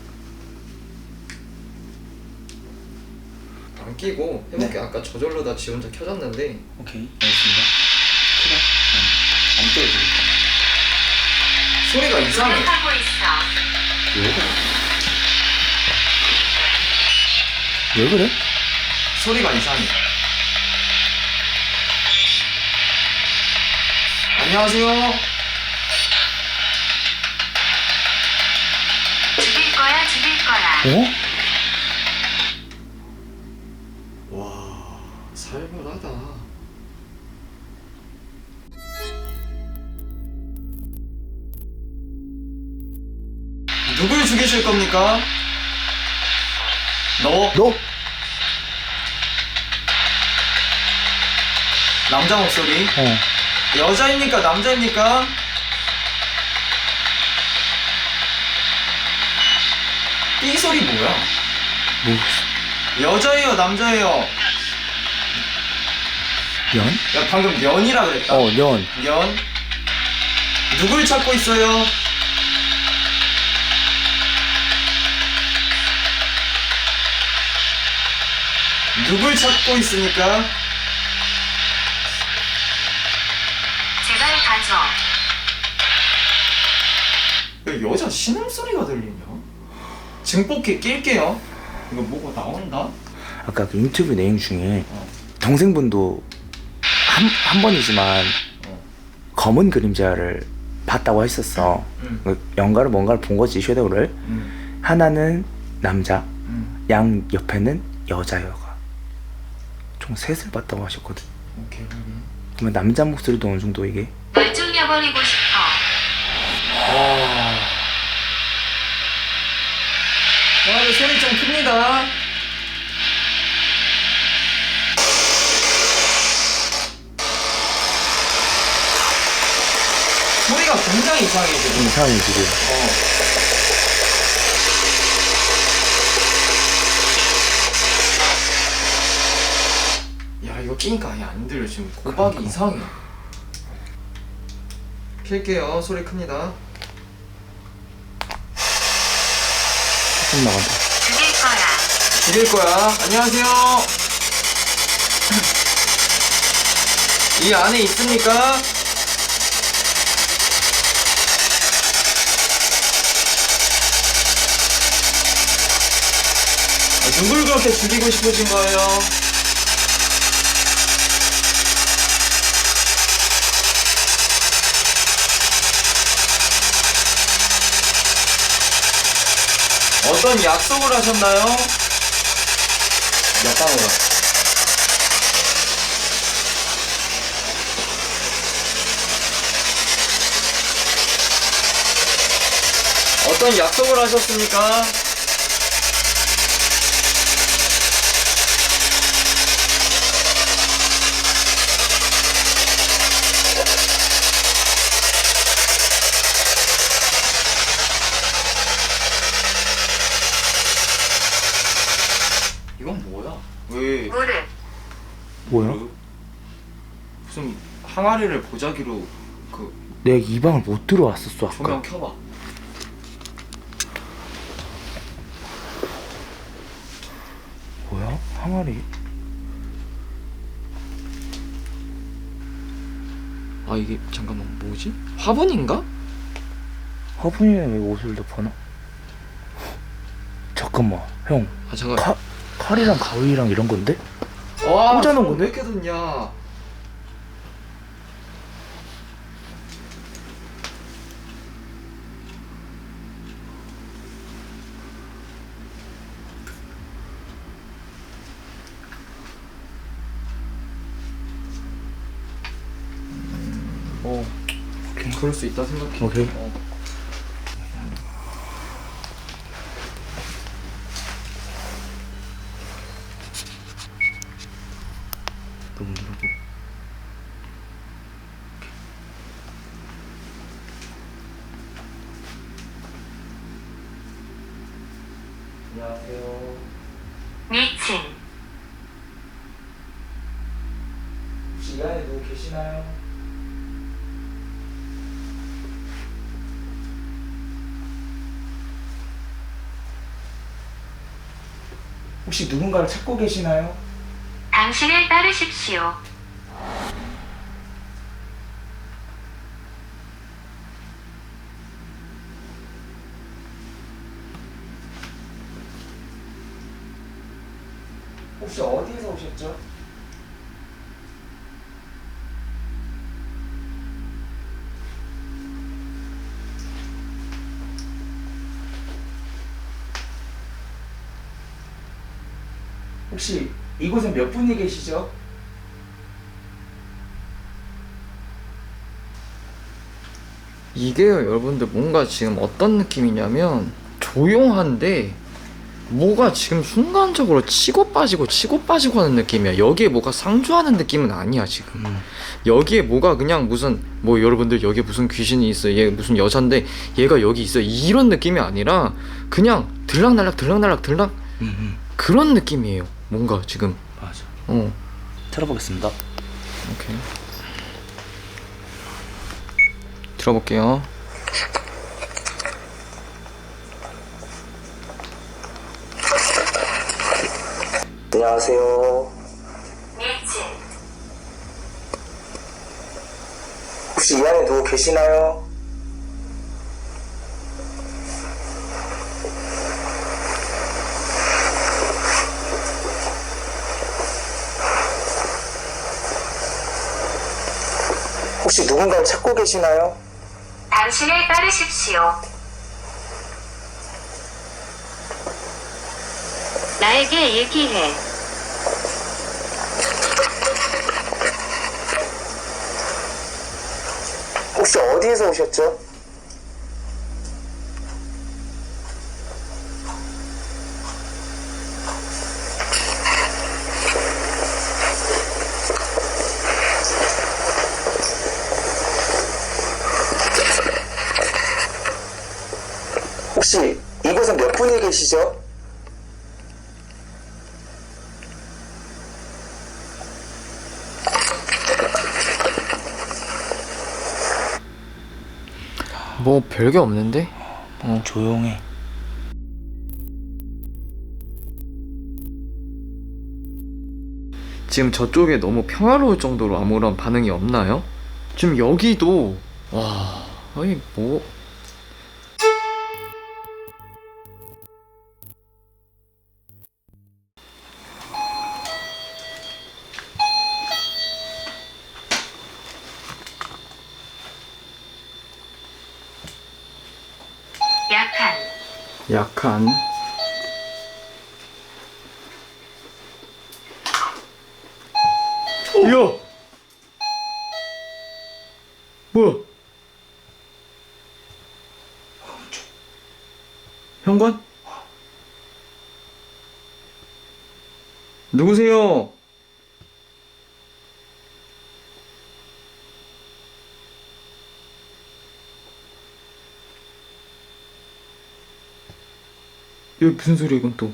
안 끼고 해볼게. 아까 저절로 다 지 혼자 켜졌는데. 오케이 알겠습니다. 그래. 안 떠도 소리가 이상해. 하고 있어. 왜 그래? 소리가 이상해. 안녕하세요. 죽일 거야, 죽일 거야. 와, 살벌하다. 누굴 죽이실 겁니까? 너? 남자 목소리? 여자입니까? 남자입니까? 이 소리 뭐야? 여자예요? 남자예요? 연? 야, 방금 년이라 그랬다. 연. 년? 누굴 찾고 있어요? 누굴 찾고 있으니까? 제발 가져. 왜 여자 신음소리가 들리냐? 증폭기 낄게요. 이거 뭐가 나온다? 아까 그 인터뷰 내용 중에 동생분도 한 번이지만 검은 그림자를 봤다고 했었어. 연가를 뭔가를 본 거지, 섀도우를. 하나는 남자, 양 옆에는 여자여가. 총 셋을 봤다고 하셨거든. 오케이. 그러면 남자 목소리도 어느 정도 이게? 널 죽여버리고 싶어. 와, 소리 좀 큽니다. 소리가 굉장히 이상해 지금. 이상해 지금. 끼니까 아예 안 들려. 지금 고박이 이상해. 킬게요. 소리 큽니다. 좀 나간다. 죽일 거야. 죽일 거야. 안녕하세요. 이 안에 있습니까? 누굴 그렇게 죽이고 싶으신 거예요? 어떤 약속을 하셨나요? 몇 방으로? 어떤 약속을 하셨습니까? 이건 뭐야? 왜? 무릎. 뭐야? 무슨 항아리를 보자기로 그 내가 이 방을 못 들어왔었어 아까. 조명 켜봐. 뭐야? 항아리? 아 이게 잠깐만 뭐지? 화분인가? 화분이에 왜 옷을 덮어놔? 잠깐만 형. 아 잠깐. 칼이랑 가위랑 이런 건데? 와 꽂아놓은 왜 건데? 이렇게 뒀냐? 오케이. 그럴 수 있다 생각해. 오케이. 너무 누르고. 안녕하세요. 미친. 혹시 이 안에 누구 계시나요? 혹시 누군가를 찾고 계시나요? 당신을 따르십시오. 혹시 어디에서 오셨죠? 혹시 이곳에 몇 분이 계시죠? 이게요 여러분들 뭔가 지금 어떤 느낌이냐면 조용한데 뭐가 지금 순간적으로 치고 빠지고 하는 느낌이야. 여기에 뭐가 상주하는 느낌은 아니야 지금. 여기에 뭐가 그냥 무슨 뭐 여러분들 여기에 무슨 귀신이 있어, 얘 무슨 여잔데 얘가 여기 있어, 이런 느낌이 아니라 그냥 들락날락 그런 느낌이에요. 뭔가 지금. 맞아. 어. 들어보겠습니다. 오케이. 들어볼게요. 안녕하세요. 미친. 혹시 이 안에 누구 계시나요? 혹시 누군가를 찾고 계시나요? 당신을 따르십시오. 나에게 얘기해. 혹시 어디에서 오셨죠? 혹시 이곳에 몇 분이 계시죠? 뭐 별게 없는데? 조용해. 지금 저쪽에 너무 평화로울 정도로 아무런 반응이 없나요? 지금 여기도 와 아니 뭐 약한 이야 뭐야 현관? 누구세요? 이게 무슨 소리야 이건 또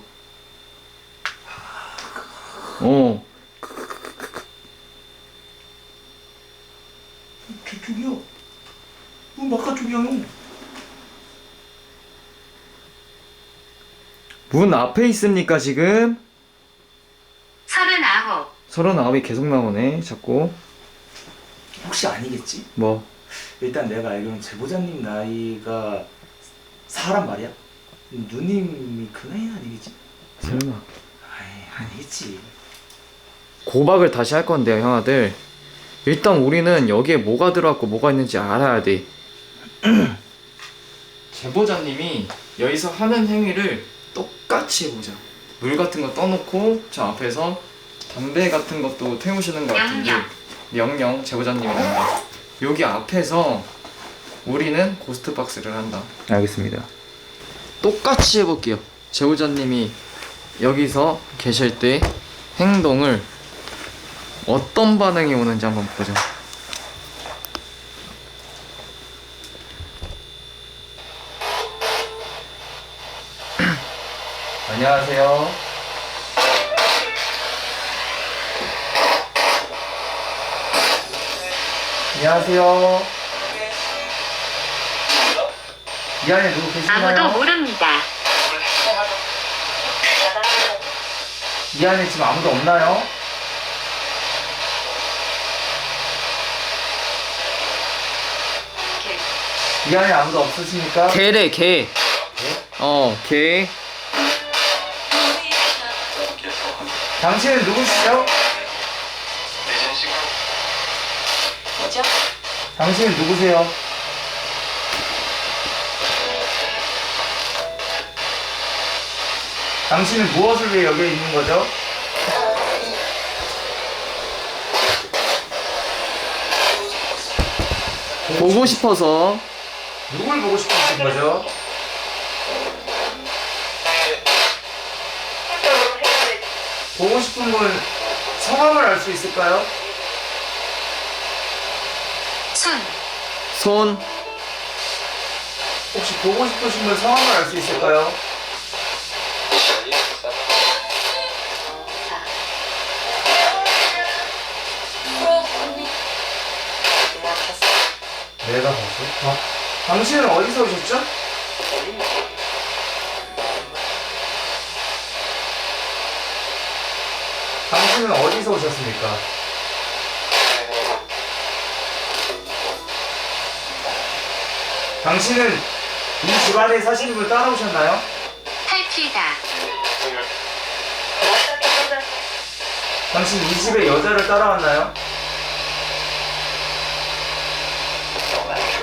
저쪽이요. 바깥쪽이요. 문 앞에 있습니까 지금? 39이 계속 나오네 자꾸. 혹시 아니겠지? 뭐? 일단 내가 알기로는 제보자님 나이가 사람 말이야? 누님이 그 나이는 아니겠지? 설마 아니겠지. 고박을 다시 할 건데요 형아들. 일단 우리는 여기에 뭐가 들어갔고 뭐가 있는지 알아야 돼. 제보자님이 여기서 하는 행위를 똑같이 해보자. 물 같은 거 떠놓고 저 앞에서 담배 같은 것도 태우시는 것 같은데 명령 제보자님이란다. 여기 앞에서 우리는 고스트박스를 한다. 알겠습니다. 똑같이 해볼게요. 제보자님이 여기서 계실 때 행동을 어떤 반응이 오는지 한번 보자. 안녕하세요. 안녕하세요. 이 안에 누구 계시나요? 아무도 모릅니다. 이 안에 지금 아무도 없나요? 이 안에 아무도 없으십니까? 개래 개. 개. 당신은 누구시죠? 뭐죠? 당신은 누구세요? 당신은 무엇을 위해 여기에 있는 거죠? 보고 싶어서. 누굴 보고 싶으신 거죠? 보고 싶은 분 성함을 알 수 있을까요? 손. 혹시 보고 싶으신 분 성함을 알 수 있을까요? 내가 봤어? 당신은 어디서 오셨죠? 당신은 어디서 오셨습니까? 당신은 이 집안에 사시는 분 따라오셨나요? 탈피다. 당신 이 집에 여자를 따라왔나요?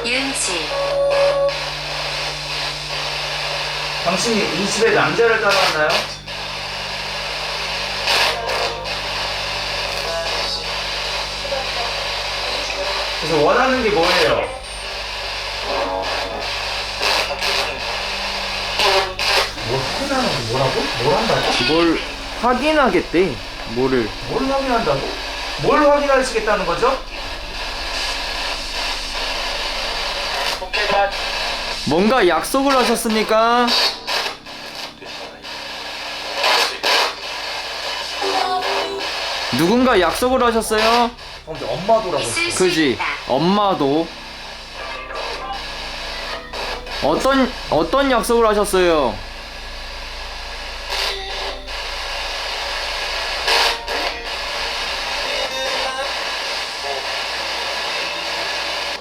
윤지. 당신이 이 집에 남자를 따라왔나요? 그래서 원하는 게 뭐예요? 뭘 확인하는 게 뭐라고? 뭘 한다고? 뭘 확인하겠대. 뭐를? 뭘 확인한다고? 뭘 확인하시겠다는 거죠? 뭔가 약속을 하셨습니까? 누군가 약속을 하셨어요? 엄마도라고. 그지? 엄마도. 어떤 약속을 하셨어요?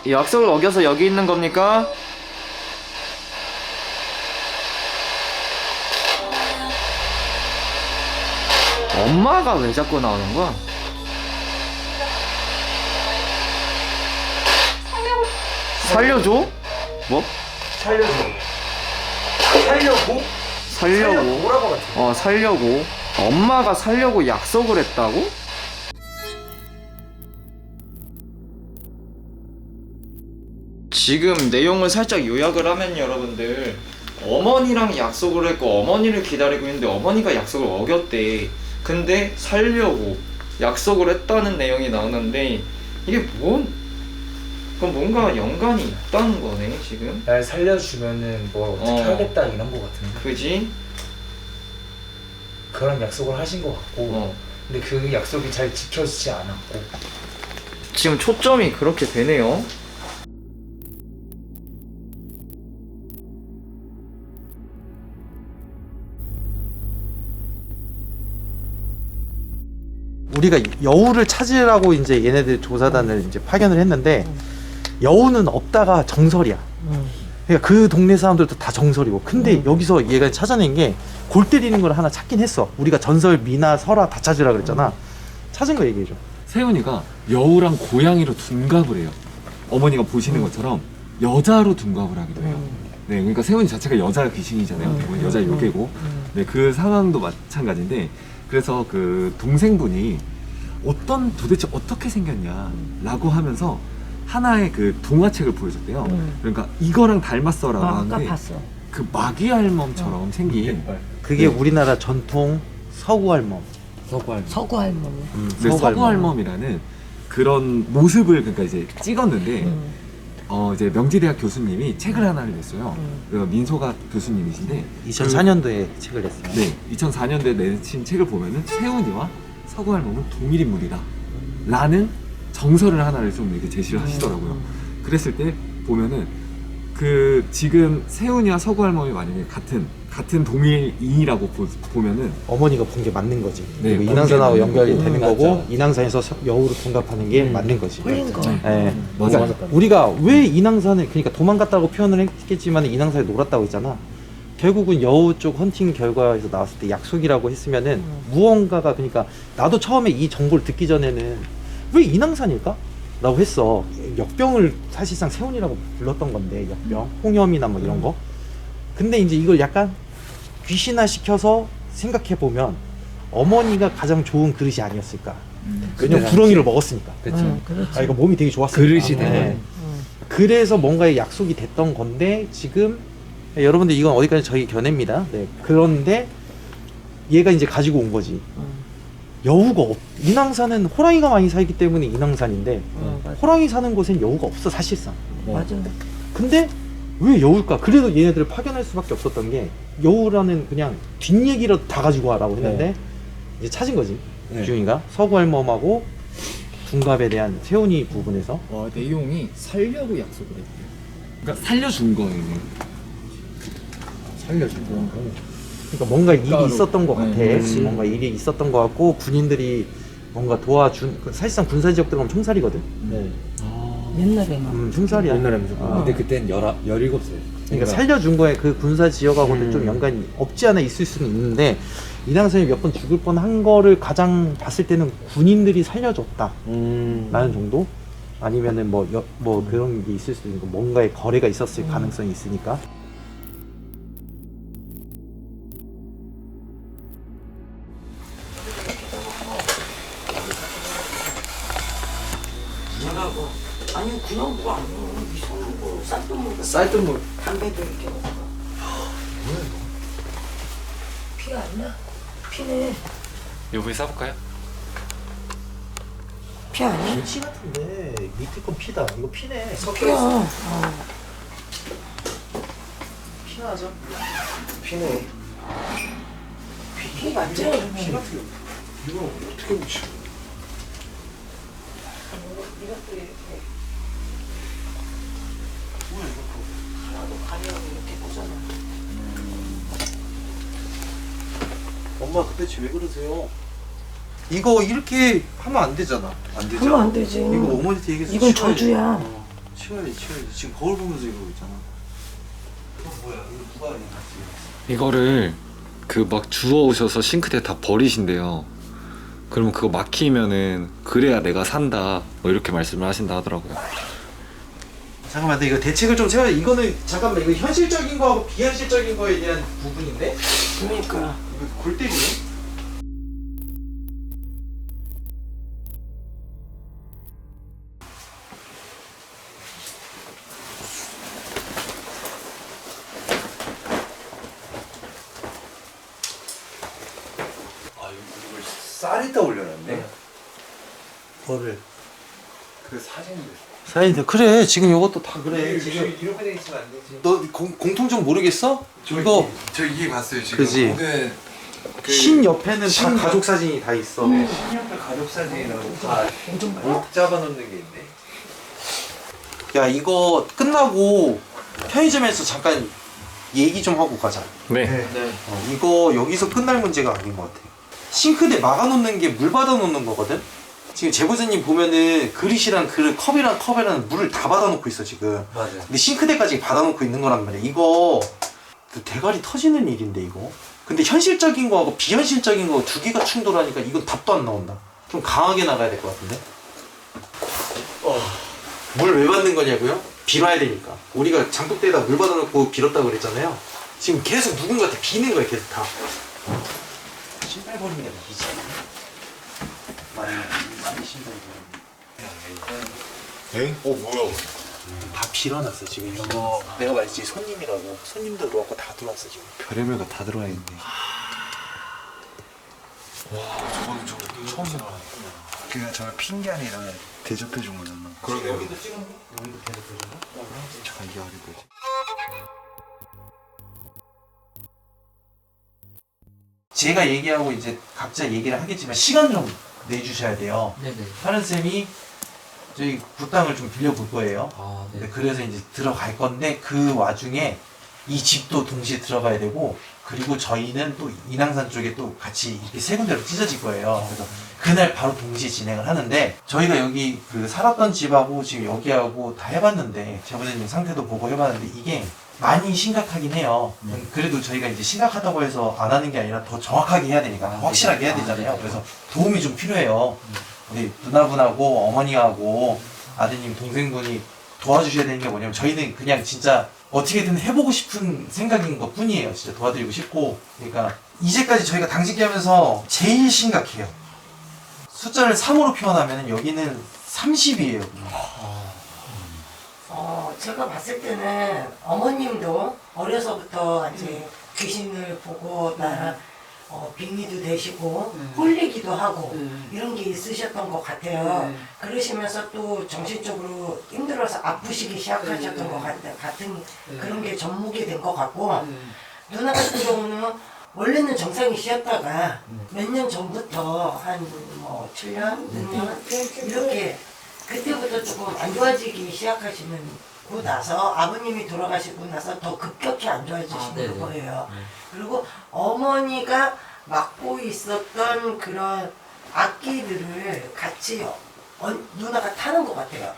약속을 어겨서 여기 있는 겁니까? 엄마가 왜 자꾸 나오는 거야? 살려줘? 뭐? 살려줘. 살려고? 살려고? 뭐라고 같아? 살려고. 엄마가 살려고 약속을 했다고? 지금 내용을 살짝 요약을 하면 여러분들, 어머니랑 약속을 했고 어머니를 기다리고 있는데 어머니가 약속을 어겼대. 근데 살려고 약속을 했다는 내용이 나오는데, 이게 그럼 뭔가 연관이 있다는 거네 지금. 날 살려주면은 뭘 어떻게 하겠다 이런 거 같은데. 그지? 그런 약속을 하신 것 같고, 근데 그 약속이 잘 지켜지지 않았고. 지금 초점이 그렇게 되네요. 우리가 여우를 찾으라고 이제 얘네들 조사단을 이제 파견을 했는데 여우는 없다가 정설이야. 그러니까 그 동네 사람들도 다 정설이고. 근데 여기서 얘가 찾아낸 게 골 때리는 걸 하나 찾긴 했어. 우리가 전설, 미나, 설화 다 찾으라 그랬잖아. 찾은 거 얘기해줘. 세훈이가 여우랑 고양이로 둔갑을 해요. 어머니가 보시는 것처럼 여자로 둔갑을 하기도 해요. 네, 그러니까 세훈이 자체가 여자 귀신이잖아요. 여자 요괴고. 네, 그 상황도 마찬가지인데, 그래서 그 동생분이 도대체 어떻게 생겼냐라고 하면서 하나의 그 동화책을 보여줬대요. 그러니까 이거랑 닮았어라고 하는데, 봤어. 그 마귀알몸처럼 생긴. 그게 우리나라 전통 서구알몸. 서구할머니. 네, 서구알몸이라는 그런 모습을 그러니까 이제 찍었는데, 이제 명지대학 교수님이 책을 하나를 냈어요. 민소가 교수님이신데 2004년도에 책을 냈어요. 네, 2004년도에 내신 책을 보면은 세훈이와 서구할멈은 동일인물이다 라는 정설을 하나를 좀 이렇게 제시를 하시더라고요. 그랬을 때 보면은 그 지금 세훈이와 서구할멈이 만약에 같은 동일인이라고 보면은 어머니가 본 게 맞는 거지. 네, 그리고 인왕산하고 연결이 맞는 되는 거고. 거고, 인왕산에서 여우로 동갑하는 게 맞는 거지. 그러니까. 네. 맞아. 그러니까 우리가 왜 인왕산을, 그러니까 도망갔다고 표현을 했겠지만 인왕산에 놀았다고 했잖아. 결국은 여우 쪽 헌팅 결과에서 나왔을 때 약속이라고 했으면은 무언가가, 그러니까 나도 처음에 이 정보를 듣기 전에는 왜 인왕산일까? 라고 했어. 역병을 사실상 세훈이라고 불렀던 건데, 역병, 홍염이나 뭐 이런 거. 근데 이제 이걸 약간 귀신화 시켜서 생각해 보면 어머니가 가장 좋은 그릇이 아니었을까. 왜냐면 구렁이를 먹었으니까. 그렇지. 이거 몸이 되게 좋았으니까. 그릇이 되네. 그래서 뭔가의 약속이 됐던 건데, 지금 여러분들 이건 어디까지 저희 견해입니다. 네. 그런데 얘가 이제 가지고 온 거지. 여우가 인왕산은 호랑이가 많이 살기 때문에 인왕산인데, 호랑이 사는 곳엔 여우가 없어 사실상. 맞아. 근데 왜 여우일까? 그래도 얘네들을 파견할 수밖에 없었던 게, 여우라는 그냥 뒷얘기라도 다 가지고 와라고 했는데 이제 찾은 거지. 주중이가 서구할멈하고 둔갑에 대한 세훈이 부분에서. 내용이 살려고 약속을 했대요. 그러니까 살려준 거예요. 살려준 거. 그러니까 뭔가 일이 있었던 것 같아. 뭔가 일이 있었던 것 같고, 군인들이 뭔가 도와준. 사실상 군사 지역 들어가면 총살이거든. 옛날에는. 총살이야. 근데 그땐 17살. 그러니까 살려준 거에 그 군사 지역하고도 좀 연관이 없지 않아 있을 수는 있는데, 인왕산이 몇 번 죽을 뻔한 거를 가장 봤을 때는 군인들이 살려줬다 라는 정도? 아니면은 뭐 그런 게 있을 수도 있고, 뭔가의 거래가 있었을 가능성이 있으니까. 아니 그냥 그거 아니고 이상한 거 쌀뜨물. 쌀뜨물. 담배도 이렇게 먹어. 뭐야 이거? 피 안 나? 피네. 여보에 싸볼까요? 피 아니야? 김치 같은데 밑에 건 피다. 이거 피네. 피야. 피나죠? 피네. 피 맞죠? 피 같은 거. 이거 어떻게 묻혀? 이것도 이렇게. 뭐야 이거? 나도 가려고 이렇게 꽂아놔. 엄마 도대체 왜 그러세요? 이거 이렇게 하면 안 되잖아. 안 되죠? 하면 안 되지. 이거 어머니한테 얘기해서 이건 치워야지. 저주야. 치워야지. 지금 거울 보면서 이러고 있잖아. 이거 뭐야? 이거 누가 해놨지? 이거를 그 막 주워 오셔서 싱크대 다 버리신대요. 그러면 그거 막히면은 그래야 내가 산다 뭐 이렇게 말씀을 하신다 하더라고요. 잠깐만, 근데 이거 대책을 좀 세워야. 이거는 잠깐만, 이거 현실적인 거하고 비현실적인 거에 대한 부분인데. 그러니까. 이거 골 때리네. 이걸 쌀에다 올려놨네. 뭐를? 그 사진들. 사이드 그래. 지금 이것도 다 그래. 지금 이렇게 돼 있으면 안 되지. 너 공통점 모르겠어? 이거 저 이게 봤어요 지금. 그지? 혹은 신 옆에는 다 가족 사진이 다 있어. 네, 신협회 가족 사진이라고 다 목 잡아놓는 게 있네. 야, 이거 끝나고 편의점에서 잠깐 얘기 좀 하고 가자. 네. 이거 여기서 끝날 문제가 아닌 것 같아. 싱크대 막아놓는 게 물 받아놓는 거거든. 지금 제보자님 보면은 그릇이랑 그릇, 컵이랑 컵에는 물을 다 받아놓고 있어 지금. 맞아. 근데 싱크대까지 받아놓고 있는 거란 말이야. 이거 대가리 터지는 일인데 이거. 근데 현실적인 거하고 비현실적인 거 두 개가 충돌하니까 이건 답도 안 나온다. 좀 강하게 나가야 될 것 같은데. 물 왜 받는 거냐고요? 빌어야 되니까. 우리가 장독대에다 물 받아놓고 빌었다고 그랬잖아요. 지금 계속 누군가한테 비는 거야, 계속 다. 신발 버리는 게 말이지. 많이 신발 버리는. 에? 뭐야? 다 빌어놨어 지금. 이거 내가 말했지, 손님이라고. 손님도 들어왔고 다 들어왔어 지금. 별의별 거 다 들어와 있네. 와, 저거는 처음 봐. 그냥 정말 핑계 아니라 대접해 준 거잖아. 그러네요. 여기도 찍었네? 여기도 대접해줬나? 잠깐 이해하려 그러지. 제가 얘기하고 이제 각자 얘기를 하겠지만 시간 좀 내주셔야 돼요. 네네. 하는 쌤이 저희 굿당을 좀 빌려볼 거예요. 아, 네. 네, 그래서 이제 들어갈 건데 그 와중에 이 집도 동시에 들어가야 되고 그리고 저희는 또 인왕산 쪽에 또 같이 이렇게 세 군데로 찢어질 거예요. 그래서 그날 바로 동시에 진행을 하는데 저희가 여기 그 살았던 집하고 지금 여기하고 다 해봤는데 제보자님 상태도 보고 해봤는데 이게 많이 심각하긴 해요. 그래도 저희가 이제 심각하다고 해서 안 하는 게 아니라 더 정확하게 해야 되니까 확실하게 해야 되잖아요. 그래서 도움이 좀 필요해요. 우리 누나분하고 어머니하고 아드님 동생분이 도와주셔야 되는 게 뭐냐면 저희는 그냥 진짜 어떻게든 해보고 싶은 생각인 것 뿐이에요. 진짜 도와드리고 싶고. 그러니까 이제까지 저희가 당직하면서 제일 심각해요. 숫자를 3으로 표현하면 여기는 30이에요. 제가 봤을 때는 어머님도 어려서부터 이제 귀신을 보고 나라 빙의도 되시고 홀리기도 하고 이런 게 있으셨던 것 같아요. 그러시면서 또 정신적으로 힘들어서 아프시기 시작하셨던 것 같은 그런 게 접목이 된 것 같고 누나 같은 경우는 원래는 정상이셨다가 몇 년 전부터 한 뭐 7년, 6년 이렇게 그때부터 조금 안 좋아지기 시작하시고 나서 아버님이 돌아가시고 나서 더 급격히 안 좋아지시는 거예요. 그리고 어머니가 맡고 있었던 그런 악기들을 같이 누나가 타는 것 같아요.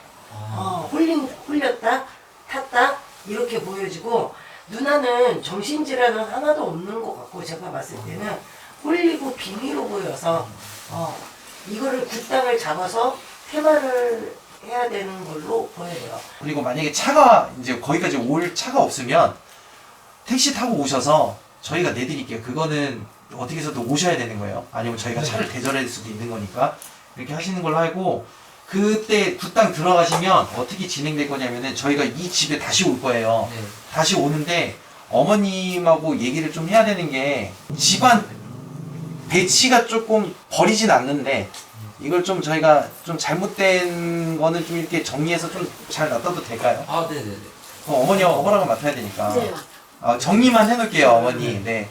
홀렸다, 탔다 이렇게 보여지고 누나는 정신질환은 하나도 없는 것 같고 제가 봤을 때는 홀리고 빙의로 보여서 이거를 굿당을 잡아서 테마를 해야 되는 걸로 보여요. 그리고 만약에 차가 이제 거기까지 올 차가 없으면 택시 타고 오셔서 저희가 내드릴게요. 그거는 어떻게 해서도 오셔야 되는 거예요. 아니면 저희가 차를 대절할 수도 있는 거니까 이렇게 하시는 걸로 하고 그때 굿당 들어가시면 어떻게 진행될 거냐면은 저희가 이 집에 다시 올 거예요. 다시 오는데 어머님하고 얘기를 좀 해야 되는 게 집안 배치가 조금 버리진 않는데 이걸 좀 저희가 좀 잘못된 거는 좀 이렇게 정리해서 좀 잘 놔둬도 될까요? 아, 네네네. 어머니가 허락을 맡아야 되니까. 네. 정리만 해놓을게요, 어머니. 네.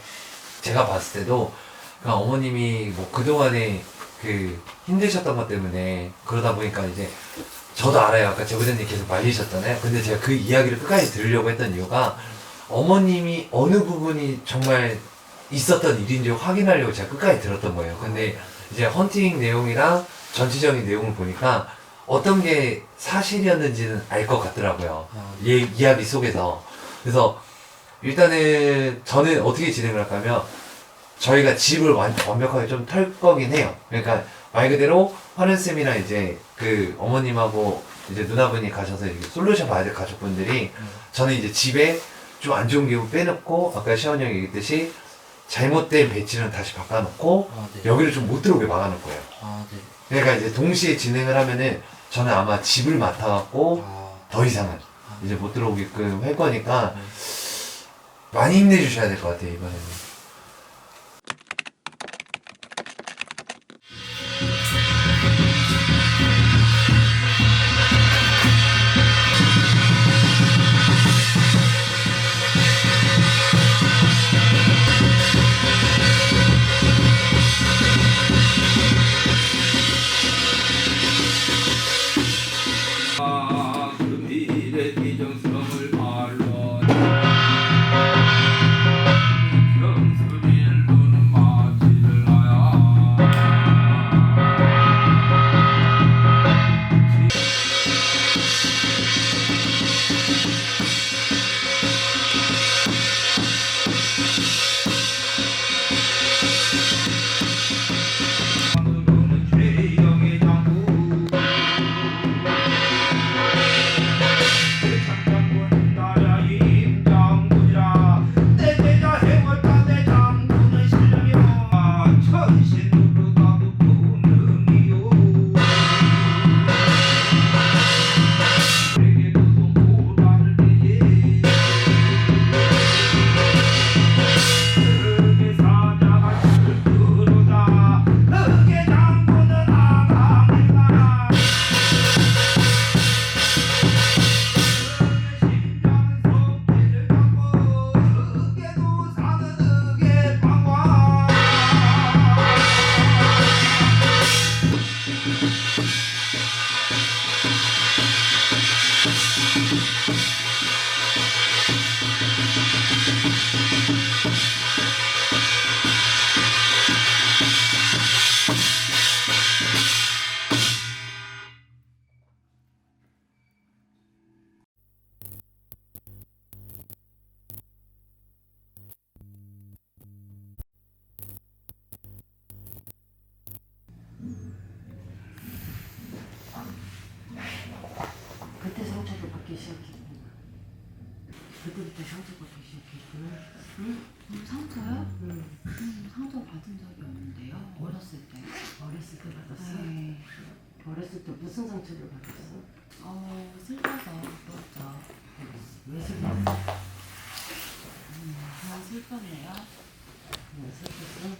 제가 봤을 때도 그러니까 어머님이 뭐 그동안에 그 힘드셨던 것 때문에 그러다 보니까 이제 저도 알아요. 아까 제보자님 계속 말리셨잖아요. 근데 제가 그 이야기를 끝까지 들으려고 했던 이유가 어머님이 어느 부분이 정말 있었던 일인지 확인하려고 제가 끝까지 들었던 거예요. 근데 이제 헌팅 내용이랑 전체적인 내용을 보니까 어떤 게 사실이었는지는 알 것 같더라고요. 이야기 속에서. 그래서 일단은 저는 어떻게 진행을 할까면 저희가 집을 완벽하게 좀 털 거긴 해요. 그러니까 말 그대로 화른쌤이랑 이제 그 어머님하고 이제 누나분이 가셔서 이제 솔루션 봐야 될 가족분들이 저는 이제 집에 좀 안 좋은 기운 빼놓고 아까 시원 형이 얘기했듯이 잘못된 배치는 다시 바꿔놓고 여기를 좀 못 들어오게 막아놓을 거예요. 그러니까 이제 동시에 진행을 하면은 저는 아마 집을 맡아갖고 더 이상은 이제 못 들어오게끔 할 거니까 많이 힘내주셔야 될 것 같아요, 이번에는. 그때 상처를 받기 시작했구나. 그때부터 상처받기 시작했구나. 응? 상처요? 응. 상처 받은 적이 없는데요. 어렸을 때. 어렸을 때 받았어? 네. 어렸을 때 무슨 상처를 받았어? 슬퍼서 그렇죠. 왜 슬펐어? 그냥 슬펐네요. 왜 슬펐어?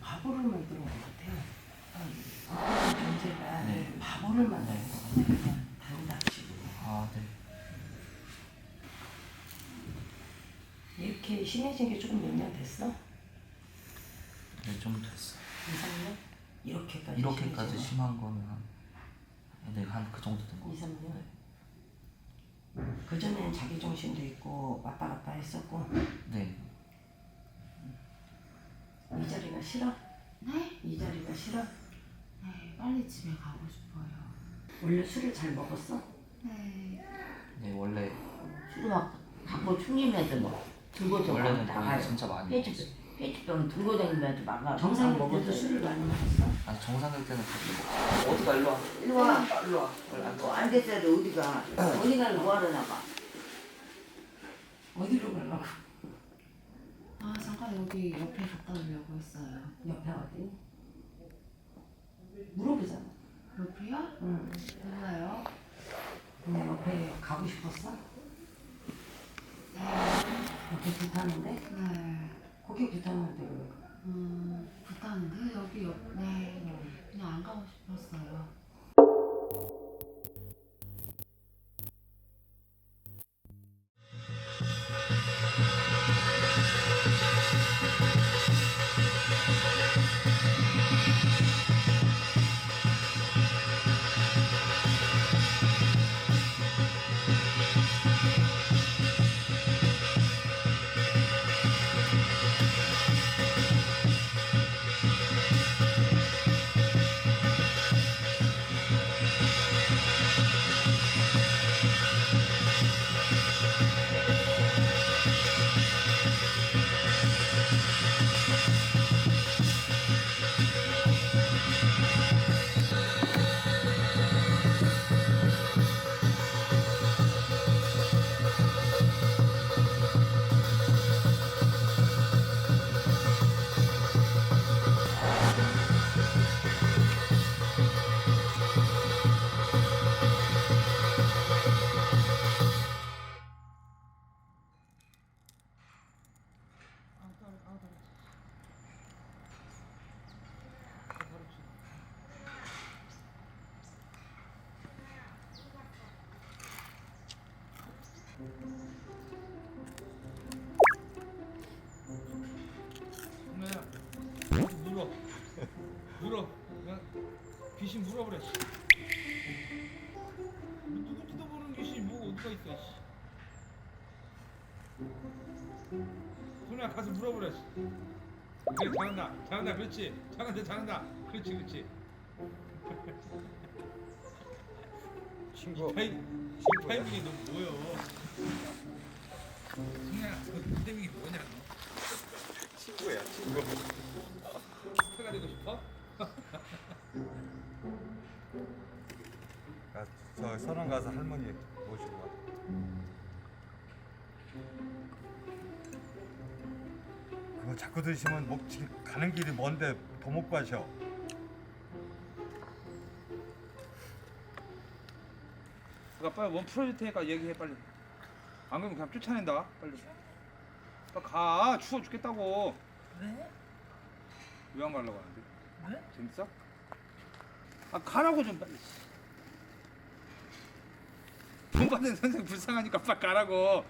바보를 만드는 것 같아요. 존재가 바보를 만드는 것 같아요. 그냥 단답식으로. 이렇게 심해진 게 조금 몇 년 됐어? 네, 좀 됐어. 2, 3년? 이렇게까지 이렇게까지 심해진 심한 거는 한 그 정도 된 거. 2, 3년? 그전에는 자기중심도 있고 왔다 갔다 했었고. 네. 이 자리가 싫어? 네? 이 자리가 싫어? 네, 빨리 집에 가고 싶어요. 원래 술을 잘 먹었어? 네. 네, 원래 술을 막 갖고 충림해도 뭐 들고 좀 원래는 나가요. 진짜 많이 페이지병 들고 다니면서 나가. 정상일 때도 술을 많이 먹었어? 아니 정상일 때는 그렇게 먹고. 어디가 일로 와. 일로 와, 일로 와. 안 됐어야 돼. 어디가? 어디 가는 거 하러 나가? 어디로 가려고? 잠깐 여기 옆에 갔다 오려고 했어요. 옆에 어디? 물어보잖아. 옆이요? 응. 몰라요. 근데 옆에 가고 싶었어? 네. 옆에 불타는데? 네. 거기 불타는데 왜 가? 불타는데 여기 옆에 그냥 안 가고 싶었어요. 귀신 물어보래. 누군지도 모르는 귀신이 뭐 어디가 있어. 소녀야 가서 물어보래. 그래 잘한다 잘한다 그렇지 잘한다 그렇지. 친구. 이 타이밍이 너 뭐여? 소녀야 너 타이밍이 뭐냐 너? 친구야 친구. 스타가 되고 싶어? 저 서원 가서 할머니 모시고 와. 그거 자꾸 드시면 목 가는 길이 먼데 더 못 가셔. 내가 빨리 원 풀어줄 테니까 얘기해 빨리. 안 그러면 그냥 쫓아낸다 빨리. 빨리 가 추워 죽겠다고. 왜? 왜 안 가려고 하는데? 왜? 재밌어? 아 가라고 좀 빨리. 돈 받는 선생 불쌍하니까 빨리 가라고.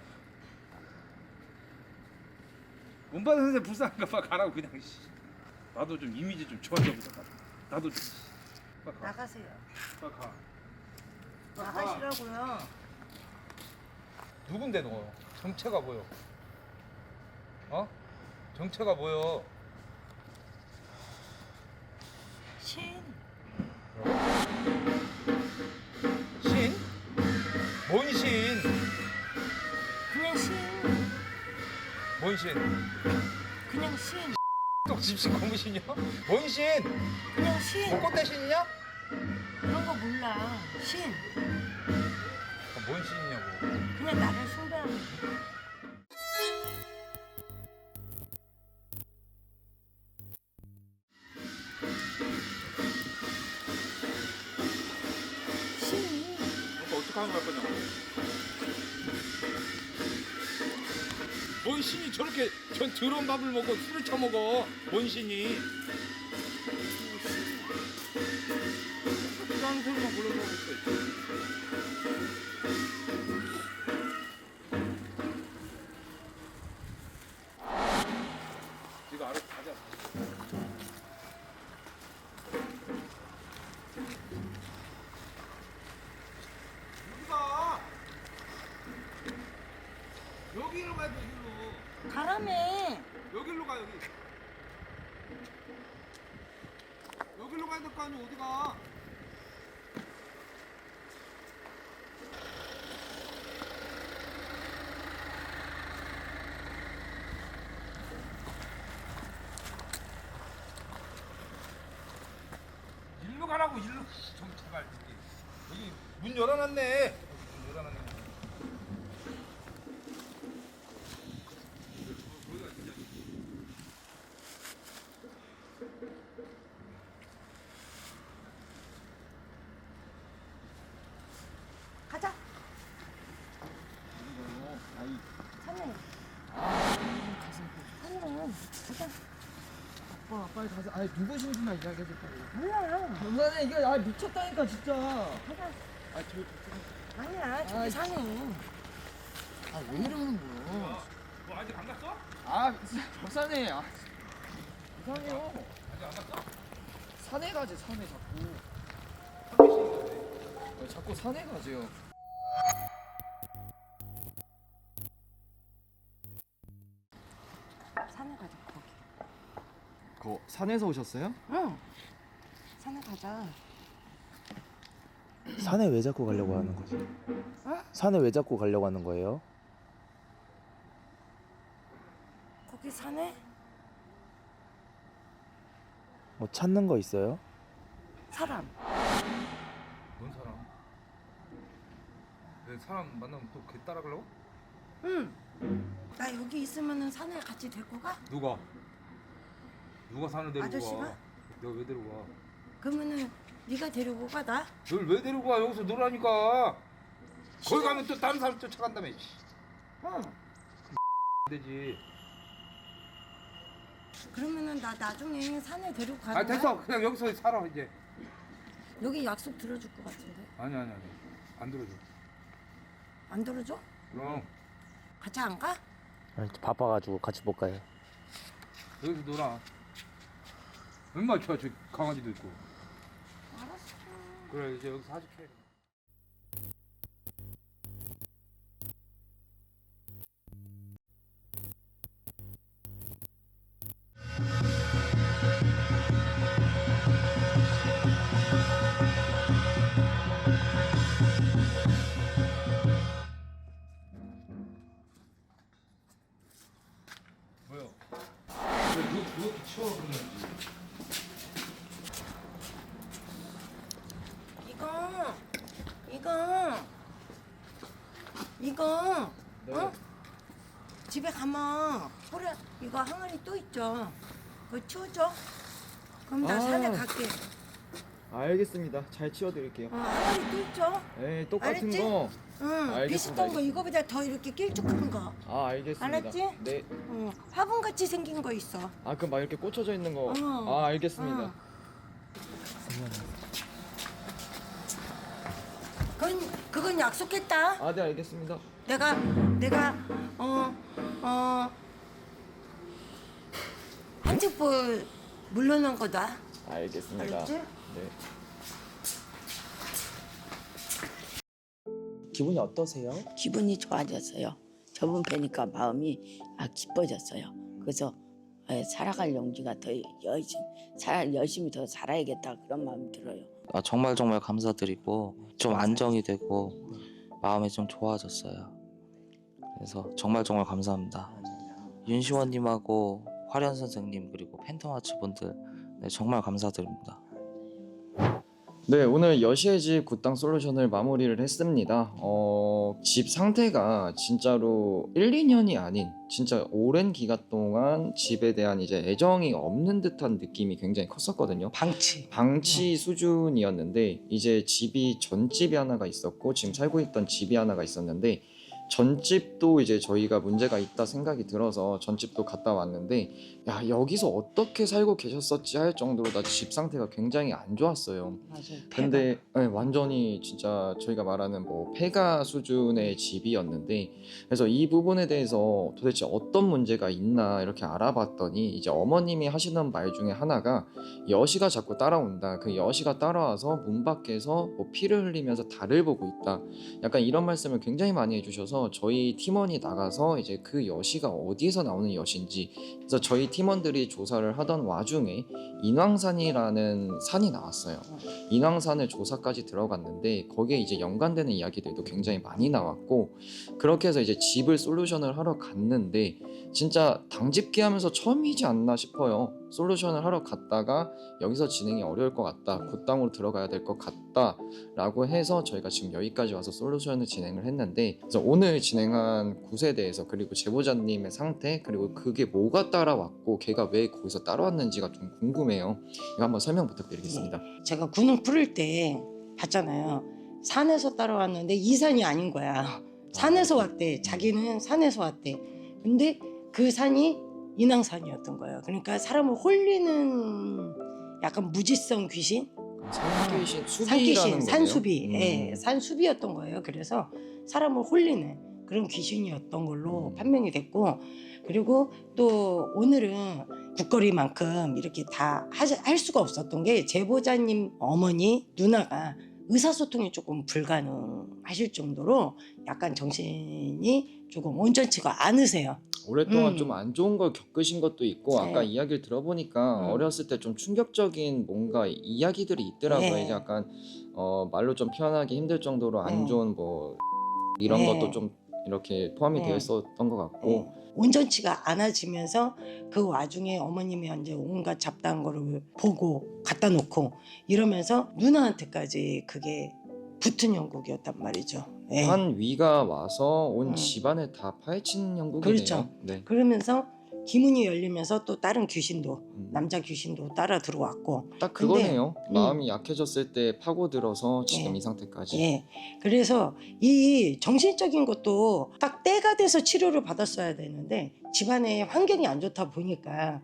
돈 받는 선생 불쌍하니까 빨리 가라고 그냥. 나도 좀 이미지 좀 좋아져 보자. 나도 좀. 빨리 가. 나가세요. 빨리 가. 나가시라고요. 누군데 너? 정체가 뭐여? 어? 정체가 뭐여? 신. 신? 뭔 신? 그냥 신. 뭔 신? 그냥 신. 떡집신 고무신이야? 뭔 신? 그냥 신. 벚꽃대 신이냐? 그런 거 몰라. 신. 뭔 신이냐고. 그냥 나를 숭배하는 거. 신. 오빠 어떻게 하면 갈 거냐고. 뭔 신이 저렇게 전 더러운 밥을 먹고 술을 처먹어. 뭔 신이. 이상한 소리만 불러서 하고 있어. 이거 알아서 가자. 어디가? 여기로 가야 돼, 여기로. 가라며. 여기로 가, 여기. 여기로 가야 될 거 아니야, 어디가? 일로 가라고, 일로. 좀 제발. 여기 문 열어놨네. 문 열어놨네. 가자. 산에. 산에. 가자. 빨리 가자. 아니 누구신지만 이야기해줘 빨리. 몰라. 엄마는 이게 아 미쳤다니까 진짜. 가자. 아 저. 아니야. 저기 산에. 아왜 이러는 거야? 뭐 아직 안 갔어? 아 박사네. 아 이상해요. 아직 안 갔어? 산에 가지 산에 자꾸. 자꾸 산에 가지요. 산에 가자. 거기. 그 산에서 오셨어요? 응. 산에 가자. 산에 왜 자꾸 가려고 하는 거지? 어? 산에 왜 자꾸 가려고 하는 거예요? 거기 산에 뭐 찾는 거 있어요? 사람. 뭔 사람? 내 사람 만나면 또 걔 따라가려고? 응. 나 여기 있으면은 산에 같이 데리고 가? 누가? 누가 산을 데리고 아저씨가? 가? 내가 왜 데리고 가? 그러면은 네가 데리고 가 나? 널 왜 데리고 가? 여기서 놀라니까. 거기 가면 또 다른 사람 쫓아간다며. 어. 되지. 그러면은 나 나중에 산에 데리고 가는 아 됐어. 거야? 그냥 여기서 살아 이제. 여기 약속 들어줄 것 같은데. 아니 안 들어줘. 안 들어줘? 그럼 같이 안 가? 바빠가지고 같이 못 가요. 여기서 놀아. 얼마나 좋아 저 강아지도 있고. 알았어. 그래 이제 여기서 하직해. 뭐요? 누가 치워 그러는지. 이거 네. 어? 집에 가면 호랑 이거 항아리 또 있죠. 그거 치워줘. 그럼 나 아. 산에 갈게. 알겠습니다. 잘 치워드릴게요. 항아리 또 있죠. 네, 똑같은 알았지? 거. 응. 알겠습니다. 비슷한 거 이거보다 더 이렇게 길쭉한 거. 아, 알겠습니다. 알았지? 네. 응. 화분 같이 생긴 거 있어. 아, 그럼 막 이렇게 꽂혀져 있는 거. 어. 아, 알겠습니다. 어. 그건 약속했다. 아, 네, 알겠습니다. 내가 한집볼 물러난 거다. 알겠습니다. 알았지? 네. 기분이 어떠세요? 기분이 좋아졌어요. 저분 뵈니까 마음이 기뻐졌어요. 그래서 살아갈 용기가 더 열심히 더 살아야겠다 그런 마음이 들어요. 정말 감사드리고 좀 안정이 되고 마음이 좀 좋아졌어요. 그래서 정말 감사합니다. 윤시원님하고 화련 선생님 그리고 팬텀아츠 분들 정말 감사드립니다. 네, 오늘 여시의 집 굿당 솔루션을 마무리를 했습니다. 집 상태가 진짜로 1, 2년이 아닌 진짜 오랜 기간 동안 집에 대한 이제 애정이 없는 듯한 느낌이 굉장히 컸었거든요. 방치 수준이었는데 이제 집이 전집이 하나가 있었고 지금 살고 있던 집이 하나가 있었는데 전집도 이제 저희가 문제가 있다 생각이 들어서 전집도 갔다 왔는데 야 여기서 어떻게 살고 계셨었지 할 정도로 나 집 상태가 굉장히 안 좋았어요. 맞아요. 근데 네, 완전히 진짜 저희가 말하는 뭐 폐가 수준의 집이었는데 그래서 이 부분에 대해서 도대체 어떤 문제가 있나 이렇게 알아봤더니 이제 어머님이 하시는 말 중에 하나가 여시가 자꾸 따라온다. 그 여시가 따라와서 문 밖에서 뭐 피를 흘리면서 달을 보고 있다. 약간 이런 말씀을 굉장히 많이 해주셔서 저희 팀원이 나가서 이제 그 여시가 어디에서 나오는 여시인지 그래서 저희 팀원들이 조사를 하던 와중에 인왕산이라는 산이 나왔어요. 인왕산을 조사까지 들어갔는데 거기에 이제 연관되는 이야기들도 굉장히 많이 나왔고 그렇게 해서 이제 집을 솔루션을 하러 갔는데 진짜 당집기 하면서 처음이지 않나 싶어요. 솔루션을 하러 갔다가 여기서 진행이 어려울 것 같다. 굿당으로 들어가야 될 것 같다 라고 해서 저희가 지금 여기까지 와서 솔루션을 진행을 했는데 그래서 오늘 진행한 굿에 대해서 그리고 제보자님의 상태 그리고 그게 뭐가 따라왔고 걔가 왜 거기서 따라왔는지가 좀 궁금해요. 이거 한번 설명 부탁드리겠습니다. 제가 군을 풀을 때 봤잖아요. 산에서 따라왔는데 이 산이 아닌 거야. 산에서 왔대. 자기는 산에서 왔대. 근데 그 산이 인왕산이었던 거예요. 그러니까 사람을 홀리는 약간 무지성 귀신? 산귀신, 산귀신, 수비라는 산수비. 거예요? 예, 산수비였던 거예요. 그래서 사람을 홀리는 그런 귀신이었던 걸로 판명이 됐고 그리고 또 오늘은 국거리만큼 이렇게 다 할 수가 없었던 게 제보자님 어머니 누나가 의사소통이 조금 불가능하실 정도로 약간 정신이 조금 온전치가 않으세요. 오랫동안 좀 안 좋은 걸 겪으신 것도 있고 네. 아까 이야기를 들어보니까 어렸을 때 좀 충격적인 뭔가 이야기들이 있더라고요. 네. 이제 약간 말로 좀 표현하기 힘들 정도로 안 좋은 뭐 이런 네. 것도 좀 이렇게 포함이 네. 되어 있었던 것 같고 온전치가 않아지면서 그 와중에 어머님이 이제 온갖 잡다한 거를 보고 갖다 놓고 이러면서 누나한테까지 그게 붙은 형국이었단 말이죠. 예. 한 위가 와서 온 집안을 다 파헤친 형국이네요. 그렇죠. 네. 그러면서 기문이 열리면서 또 다른 귀신도 남자 귀신도 따라 들어왔고 딱 근데, 그거네요. 마음이 약해졌을 때 파고들어서 지금 이 상태까지. 예. 그래서 이 정신적인 것도 딱 때가 돼서 치료를 받았어야 되는데 집안의 환경이 안 좋다 보니까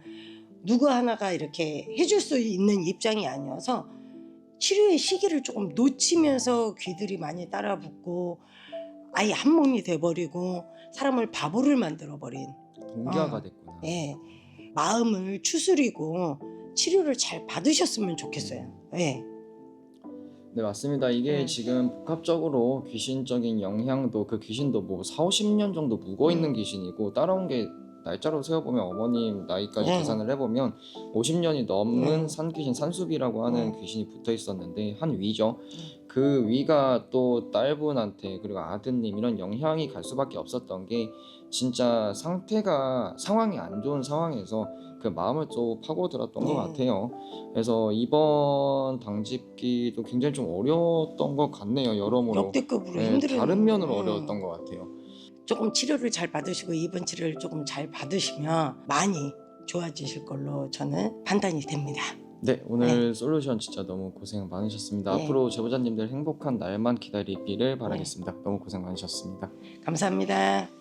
누구 하나가 이렇게 해줄 수 있는 입장이 아니어서 치료의 시기를 조금 놓치면서 귀들이 많이 따라붙고 아예 한 몸이 돼버리고 사람을 바보를 만들어버린 동기화가 됐구나. 예. 마음을 추스리고 치료를 잘 받으셨으면 좋겠어요. 예. 네, 맞습니다. 이게 지금 복합적으로 귀신적인 영향도 그 귀신도 뭐 4, 50년 정도 묵어 있는 귀신이고 따라온 게 날짜로 세어보면 어머님 나이까지 계산을 해보면 50년이 넘는 산귀신 산수비라고 하는 귀신이 붙어 있었는데 한 위죠. 그 위가 또 딸분한테 그리고 아드님 이런 영향이 갈 수밖에 없었던 게 진짜 상황이 안 좋은 상황에서 그 마음을 좀 파고들었던 것 같아요. 그래서 이번 당직기도 굉장히 좀 어려웠던 것 같네요. 여러모로 역대급으로 네, 힘들어요. 다른 면으로 어려웠던 것 같아요. 조금 치료를 잘 받으시고 이번 치료를 조금 잘 받으시면 많이 좋아지실 걸로 저는 판단이 됩니다. 네, 오늘 솔루션 진짜 너무 고생 많으셨습니다. 네. 앞으로 제보자님들 행복한 날만 기다리기를 바라겠습니다. 너무 고생 많으셨습니다. 감사합니다.